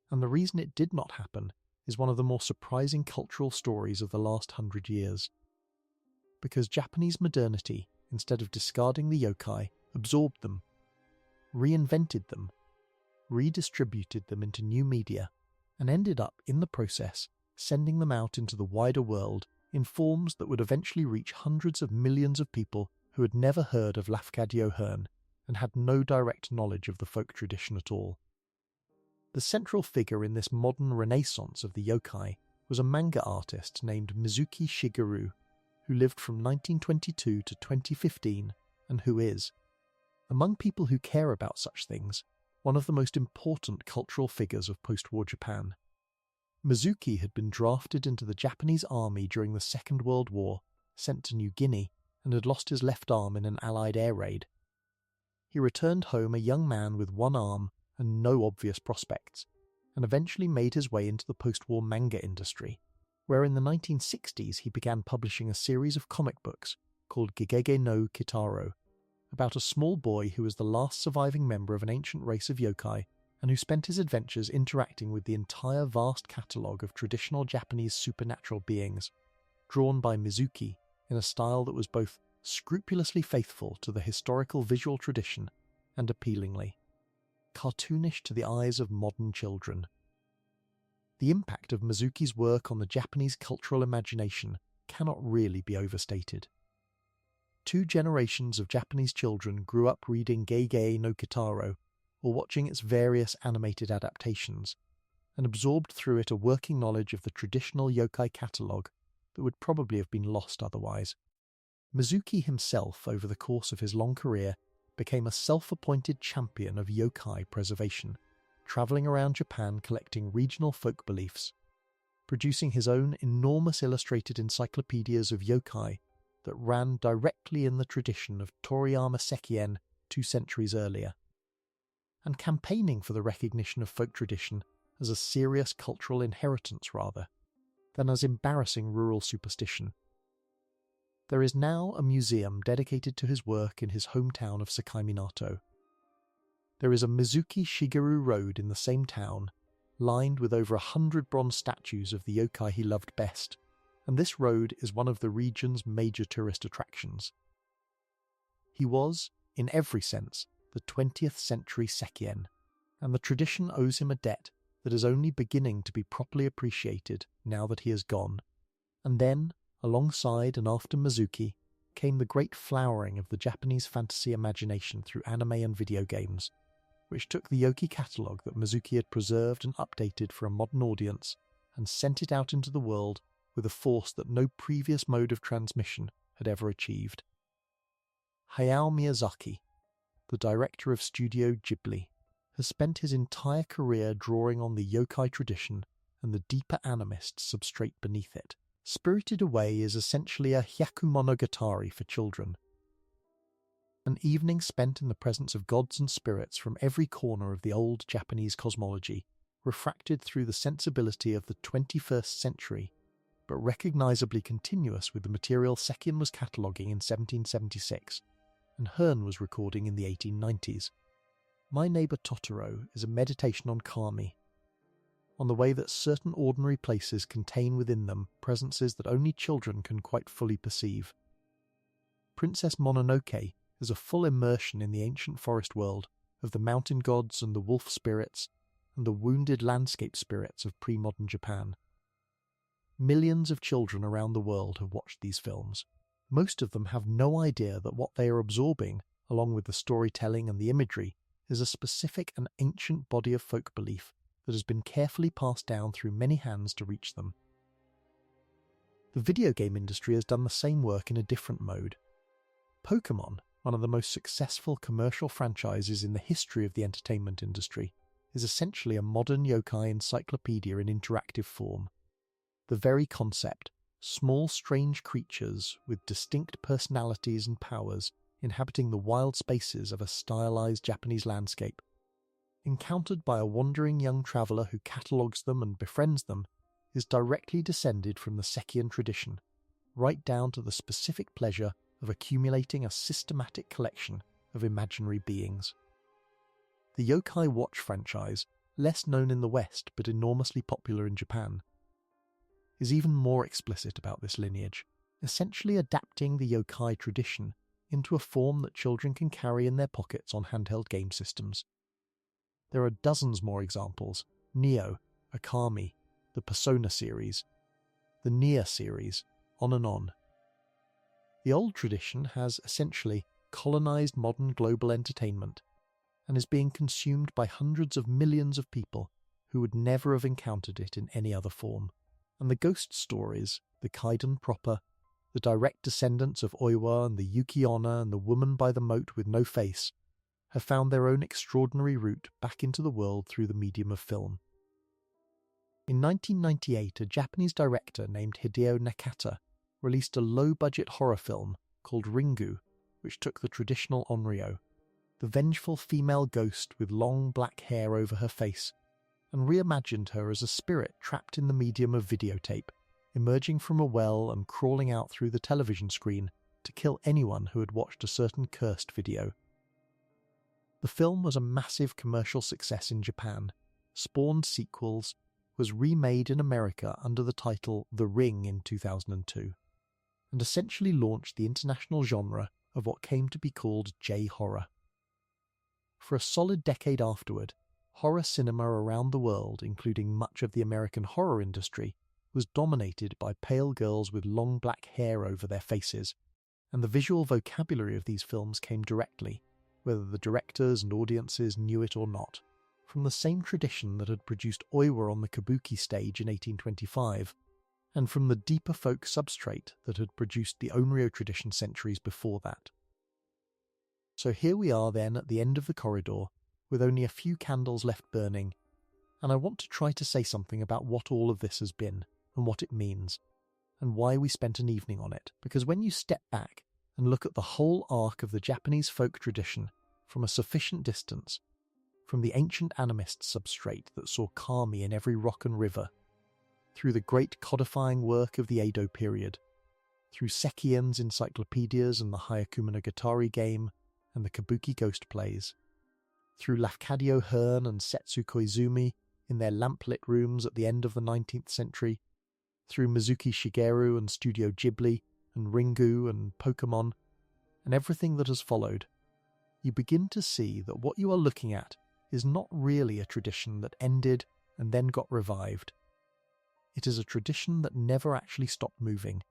and the reason it did not happen is one of the more surprising cultural stories of the last 100 years. Because Japanese modernity, instead of discarding the yokai, absorbed them, reinvented them, redistributed them into new media, and ended up, in the process, sending them out into the wider world in forms that would eventually reach hundreds of millions of people who had never heard of Lafcadio Hearn and had no direct knowledge of the folk tradition at all. The central figure in this modern renaissance of the yokai was a manga artist named Mizuki Shigeru, who lived from 1922 to 2015 and who is, among people who care about such things, one of the most important cultural figures of post-war Japan. Mizuki had been drafted into the Japanese army during the Second World War, sent to New Guinea, and had lost his left arm in an Allied air raid. He returned home a young man with one arm and no obvious prospects, and eventually made his way into the post-war manga industry, where in the 1960s he began publishing a series of comic books called Gegege no Kitaro, about a small boy who was the last surviving member of an ancient race of yokai and who spent his adventures interacting with the entire vast catalogue of traditional Japanese supernatural beings, drawn by Mizuki in a style that was both scrupulously faithful to the historical visual tradition and appealingly cartoonish to the eyes of modern children. The impact of Mizuki's work on the Japanese cultural imagination cannot really be overstated. 2 generations of Japanese children grew up reading Geigei no Kitaro or watching its various animated adaptations, and absorbed through it a working knowledge of the traditional yokai catalogue that would probably have been lost otherwise. Mizuki himself, over the course of his long career, became a self-appointed champion of yokai preservation, travelling around Japan collecting regional folk beliefs, producing his own enormous illustrated encyclopedias of yokai that ran directly in the tradition of Toriyama Sekien 2 centuries earlier, and campaigning for the recognition of folk tradition as a serious cultural inheritance rather than as embarrassing rural superstition. There is now a museum dedicated to his work in his hometown of Sakaiminato. There is a Mizuki Shigeru Road in the same town, lined with over 100 bronze statues of the yokai he loved best, and this road is one of the region's major tourist attractions. He was, in every sense, the 20th century Sekien, and the tradition owes him a debt that is only beginning to be properly appreciated now that he is gone. And then, alongside and after Mizuki, came the great flowering of the Japanese fantasy imagination through anime and video games, which took the yokai catalogue that Mizuki had preserved and updated for a modern audience and sent it out into the world with a force that no previous mode of transmission had ever achieved. Hayao Miyazaki, the director of Studio Ghibli, has spent his entire career drawing on the yokai tradition and the deeper animist substrate beneath it. Spirited Away is essentially a hyakumonogatari for children. An evening spent in the presence of gods and spirits from every corner of the old Japanese cosmology, refracted through the sensibility of the 21st century, but recognisably continuous with the material Sekien was cataloguing in 1776, and Hearn was recording in the 1890s. My Neighbour Totoro is a meditation on kami, on the way that certain ordinary places contain within them presences that only children can quite fully perceive. Princess Mononoke is a full immersion in the ancient forest world of the mountain gods and the wolf spirits and the wounded landscape spirits of pre-modern Japan. Millions of children around the world have watched these films. Most of them have no idea that what they are absorbing, along with the storytelling and the imagery, is a specific and ancient body of folk belief that has been carefully passed down through many hands to reach them. The video game industry has done the same work in a different mode. Pokémon, one of the most successful commercial franchises in the history of the entertainment industry, is essentially a modern yokai encyclopedia in interactive form. The very concept, small strange creatures with distinct personalities and powers inhabiting the wild spaces of a stylized Japanese landscape, encountered by a wandering young traveller who catalogues them and befriends them, is directly descended from the Sekien tradition, right down to the specific pleasure of accumulating a systematic collection of imaginary beings. The Yokai Watch franchise, less known in the West but enormously popular in Japan, is even more explicit about this lineage, essentially adapting the yokai tradition into a form that children can carry in their pockets on handheld game systems. There are dozens more examples: Neo, Akami, the Persona series, the Nier series, on and on. The old tradition has essentially colonized modern global entertainment and is being consumed by hundreds of millions of people who would never have encountered it in any other form. And the ghost stories, the Kaiden proper, the direct descendants of Oiwa and the Yuki Onna and the woman by the moat with no face, have found their own extraordinary route back into the world through the medium of film. In 1998, a Japanese director named Hideo Nakata released a low-budget horror film called Ringu, which took the traditional onryo, the vengeful female ghost with long black hair over her face, and reimagined her as a spirit trapped in the medium of videotape, emerging from a well and crawling out through the television screen to kill anyone who had watched a certain cursed video. The film was a massive commercial success in Japan, spawned sequels, was remade in America under the title The Ring in 2002, and essentially launched the international genre of what came to be called J-horror. For a solid decade afterward, horror cinema around the world, including much of the American horror industry, was dominated by pale girls with long black hair over their faces, and the visual vocabulary of these films came directly, whether the directors and audiences knew it or not, from the same tradition that had produced Oiwa on the kabuki stage in 1825, and from the deeper folk substrate that had produced the Onryo tradition centuries before that. So here we are then at the end of the corridor, with only a few candles left burning, and I want to try to say something about what all of this has been, and what it means, and why we spent an evening on it, because when you step back and look at the whole arc of the Japanese folk tradition from a sufficient distance, from the ancient animist substrate that saw kami in every rock and river, through the great codifying work of the Edo period, through Sekien's encyclopedias and the Hyakumonogatari game and the kabuki ghost plays, through Lafcadio Hearn and Setsu Koizumi in their lamplit rooms at the end of the 19th century, through Mizuki Shigeru and Studio Ghibli and Ringu and Pokemon, and everything that has followed, you begin to see that what you are looking at is not really a tradition that ended and then got revived. It is a tradition that never actually stopped moving.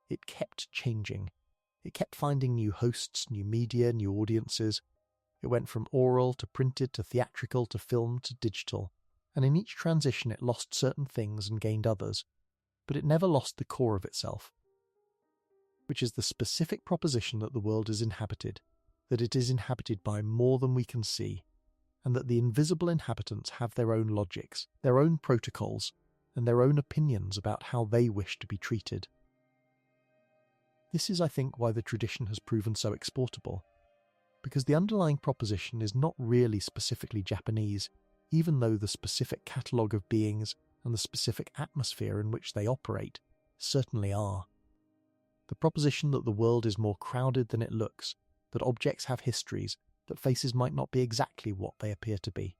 It kept changing. It kept finding new hosts, new media, new audiences. It went from oral to printed to theatrical to film to digital, and in each transition it lost certain things and gained others, but it never lost the core of itself, which is the specific proposition that the world is inhabited, that it is inhabited by more than we can see, and that the invisible inhabitants have their own logics, their own protocols, and their own opinions about how they wish to be treated. This is, I think, why the tradition has proven so exportable, because the underlying proposition is not really specifically Japanese, even though the specific catalogue of beings and the specific atmosphere in which they operate certainly are. The proposition that the world is more crowded than it looks, that objects have histories, that faces might not be exactly what they appear to be,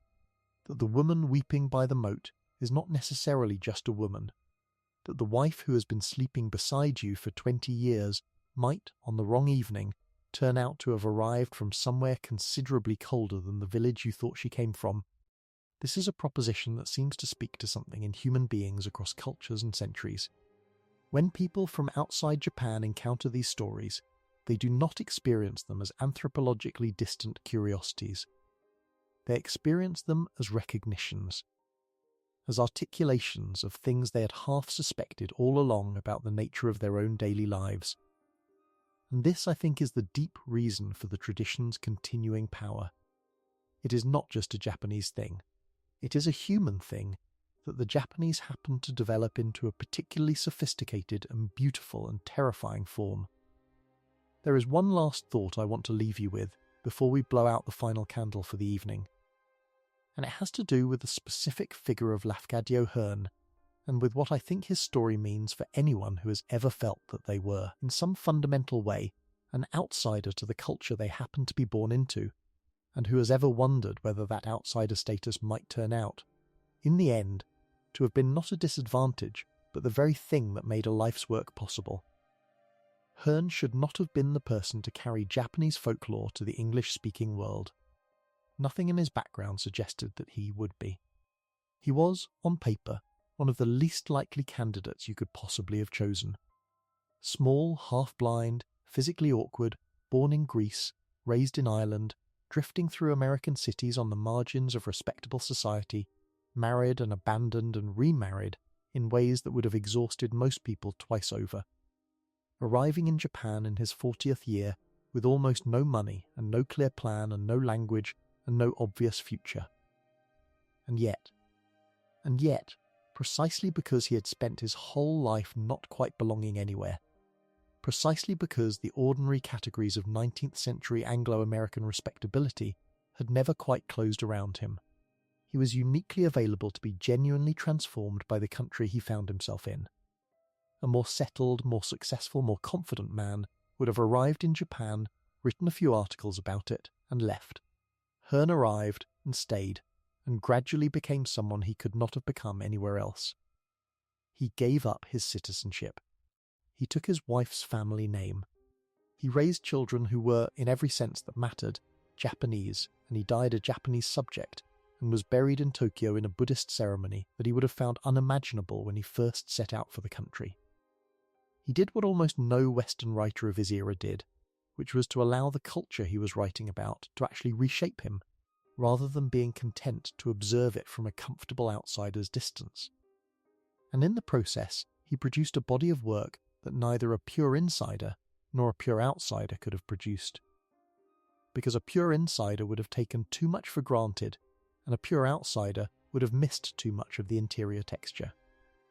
that the woman weeping by the moat is not necessarily just a woman, that the wife who has been sleeping beside you for 20 years might, on the wrong evening, turn out to have arrived from somewhere considerably colder than the village you thought she came from. This is a proposition that seems to speak to something in human beings across cultures and centuries. When people from outside Japan encounter these stories, they do not experience them as anthropologically distant curiosities. They experience them as recognitions, as articulations of things they had half suspected all along about the nature of their own daily lives. And this, I think, is the deep reason for the tradition's continuing power. It is not just a Japanese thing. It is a human thing that the Japanese happened to develop into a particularly sophisticated and beautiful and terrifying form. There is one last thought I want to leave you with before we blow out the final candle for the evening, and it has to do with the specific figure of Lafcadio Hearn, and with what I think his story means for anyone who has ever felt that they were, in some fundamental way, an outsider to the culture they happened to be born into, and who has ever wondered whether that outsider status might turn out, in the end, to have been not a disadvantage, but the very thing that made a life's work possible. Hearn should not have been the person to carry Japanese folklore to the English-speaking world. Nothing in his background suggested that he would be. He was, on paper, one of the least likely candidates you could possibly have chosen. Small, half-blind, physically awkward, born in Greece, raised in Ireland, drifting through American cities on the margins of respectable society, married and abandoned and remarried in ways that would have exhausted most people twice over. Arriving in Japan in his 40th year with almost no money and no clear plan and no language and no obvious future. And yet, precisely because he had spent his whole life not quite belonging anywhere, precisely because the ordinary categories of 19th century Anglo-American respectability had never quite closed around him, he was uniquely available to be genuinely transformed by the country he found himself in. A more settled, more successful, more confident man would have arrived in Japan, written a few articles about it, and left. Hearn arrived and stayed, and gradually became someone he could not have become anywhere else. He gave up his citizenship. He took his wife's family name. He raised children who were, in every sense that mattered, Japanese, and he died a Japanese subject, and was buried in Tokyo in a Buddhist ceremony that he would have found unimaginable when he first set out for the country. He did what almost no Western writer of his era did, which was to allow the culture he was writing about to actually reshape him, rather than being content to observe it from a comfortable outsider's distance. And in the process, he produced a body of work that neither a pure insider nor a pure outsider could have produced. Because a pure insider would have taken too much for granted, and a pure outsider would have missed too much of the interior texture.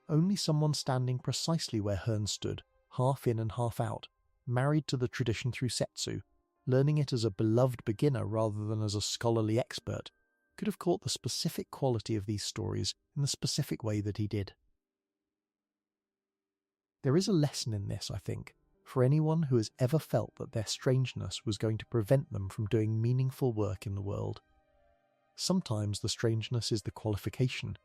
Only someone standing precisely where Hearn stood, half in and half out, married to the tradition through Setsu, learning it as a beloved beginner rather than as a scholarly expert, could have caught the specific quality of these stories in the specific way that he did. There is a lesson in this, I think, for anyone who has ever felt that their strangeness was going to prevent them from doing meaningful work in the world. Sometimes the strangeness is the qualification.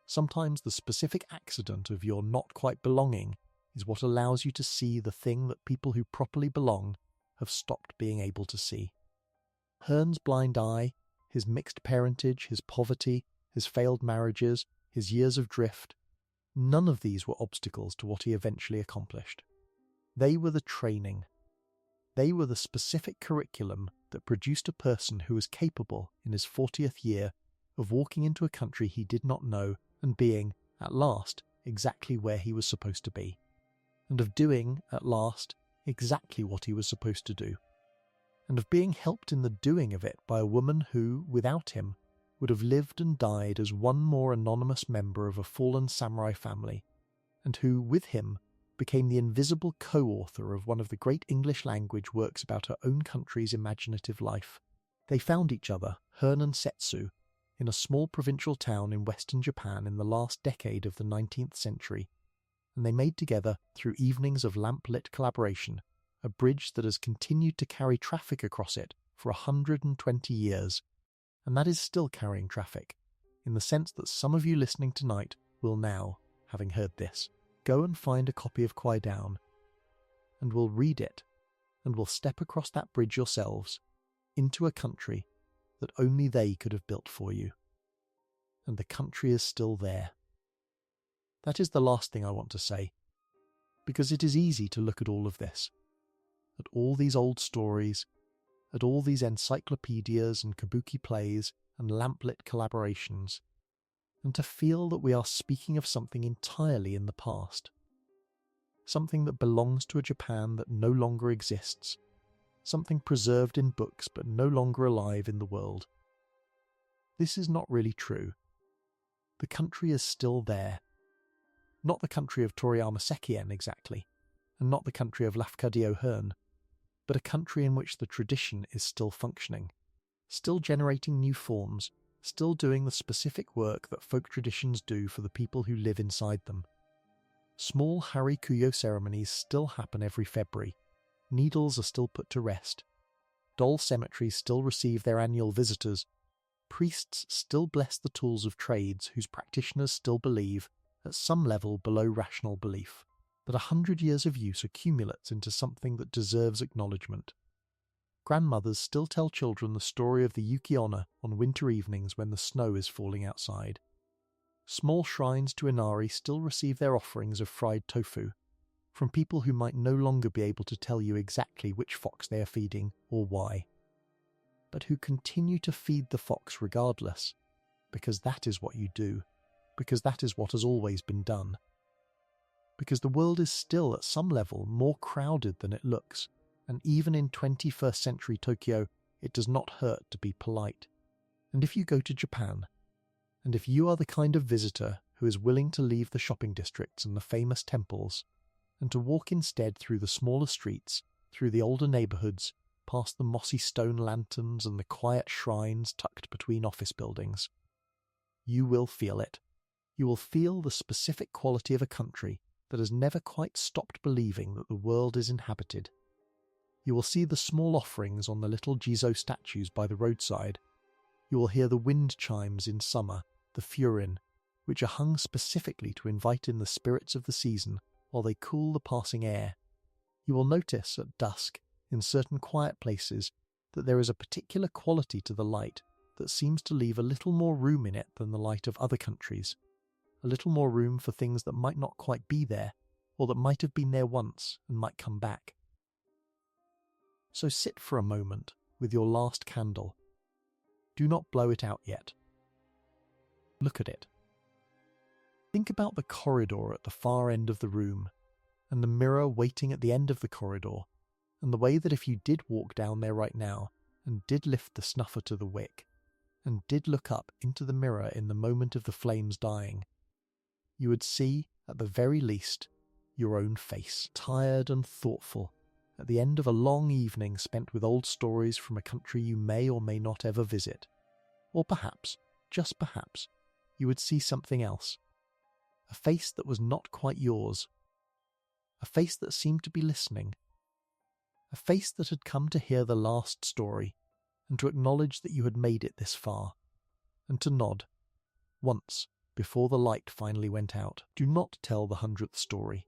Sometimes the specific accident of your not quite belonging is what allows you to see the thing that people who properly belong have stopped being able to see. Hearn's blind eye, his mixed parentage, his poverty, his failed marriages, his years of drift, none of these were obstacles to what he eventually accomplished. They were the training. They were the specific curriculum that produced a person who was capable, in his 40th year, of walking into a country he did not know and being, at last, exactly where he was supposed to be, and of doing, at last, exactly what he was supposed to do, and of being helped in the doing of it by a woman who, without him, would have lived and died as one more anonymous member of a fallen samurai family, and who, with him, became the invisible co-author of one of the great English language works about her own country's imaginative life. They found each other, Hearn and Setsu, in a small provincial town in western Japan in the last decade of the 19th century, and they made together, through evenings of lamp-lit collaboration, a bridge that has continued to carry traffic across it for 120 years, and that is still carrying traffic, in the sense that some of you listening tonight will now, having heard this, go and find a copy of Kwaidown, and will read it, and will step across that bridge yourselves, into a country that only they could have built for you. And the country is still there. That is the last thing I want to say, because it is easy to look at all of this, at all these old stories, at all these encyclopedias and kabuki plays and lamplit collaborations, and to feel that we are speaking of something entirely in the past, something that belongs to a Japan that no longer exists, something preserved in books but no longer alive in the world. This is not really true. The country is still there. Not the country of Toriyama Sekien exactly, and not the country of Lafcadio Hearn, but a country in which the tradition is still functioning, still generating new forms, still doing the specific work that folk traditions do for the people who live inside them. Small Harikuyo ceremonies still happen every February. Needles are still put to rest. Doll cemeteries still receive their annual visitors. Priests still bless the tools of trades whose practitioners still believe, at some level below rational belief, that 100 years of use accumulates into something that deserves acknowledgement. Grandmothers still tell children the story of the Yuki Onna on winter evenings when the snow is falling outside. Small shrines to Inari still receive their offerings of fried tofu, from people who might no longer be able to tell you exactly which fox they are feeding or why, but who continue to feed the fox regardless, because that is what you do, because that is what has always been done. Because the world is still at some level more crowded than it looks, and even in 21st century Tokyo, it does not hurt to be polite. And if you go to Japan, and if you are the kind of visitor who is willing to leave the shopping districts and the famous temples, and to walk instead through the smaller streets, through the older neighbourhoods, past the mossy stone lanterns and the quiet shrines tucked between office buildings, you will feel it. You will feel the specific quality of a country that has never quite stopped believing that the world is inhabited. You will see the small offerings on the little Jizo statues by the roadside. You will hear the wind chimes in summer, the furin, which are hung specifically to invite in the spirits of the season while they cool the passing air. You will notice at dusk, in certain quiet places, that there is a particular quality to the light that seems to leave a little more room in it than the light of other countries, a little more room for things that might not quite be there, or that might have been there once and might come back. So sit for a moment with your last candle. Do not blow it out yet. Look at it. Think about the corridor at the far end of the room, and the mirror waiting at the end of the corridor, and the way that if you did walk down there right now, and did lift the snuffer to the wick, and did look up into the mirror in the moment of the flames dying, you would see, at the very least, your own face, tired and thoughtful, at the end of a long evening spent with old stories from a country you may or may not ever visit. Or perhaps, just perhaps, you would see something else. A face that was not quite yours. A face that seemed to be listening. A face that had come to hear the last story, and to acknowledge that you had made it this far, and to nod, once, before the light finally went out. Do not tell the 100th story.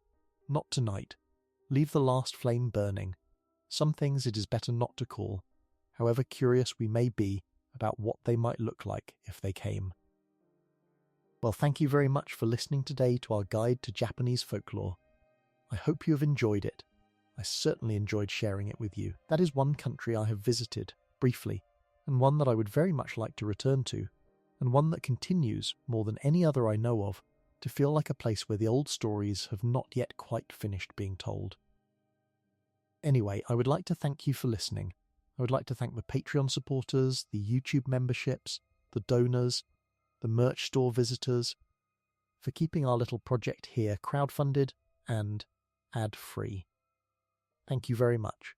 Not tonight. Leave the last flame burning. Some things it is better not to call, however curious we may be about what they might look like if they came. Well, thank you very much for listening today to our guide to Japanese folklore. I hope you have enjoyed it. I certainly enjoyed sharing it with you. That is one country I have visited, briefly, and one that I would very much like to return to, and one that continues, more than any other I know of, to feel like a place where the old stories have not yet quite finished being told. Anyway, I would like to thank you for listening. I would like to thank the Patreon supporters, the YouTube memberships, the donors, the merch store visitors, for keeping our little project here crowdfunded and ad-free. Thank you very much.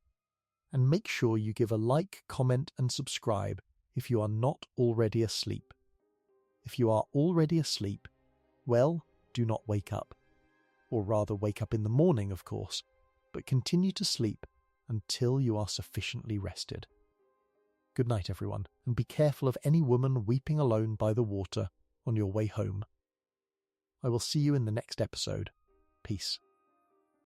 And make sure you give a like, comment and subscribe if you are not already asleep. If you are already asleep, well, do not wake up. Or rather wake up in the morning, of course, but continue to sleep until you are sufficiently rested. Good night, everyone, and be careful of any woman weeping alone by the water on your way home. I will see you in the next episode. Peace.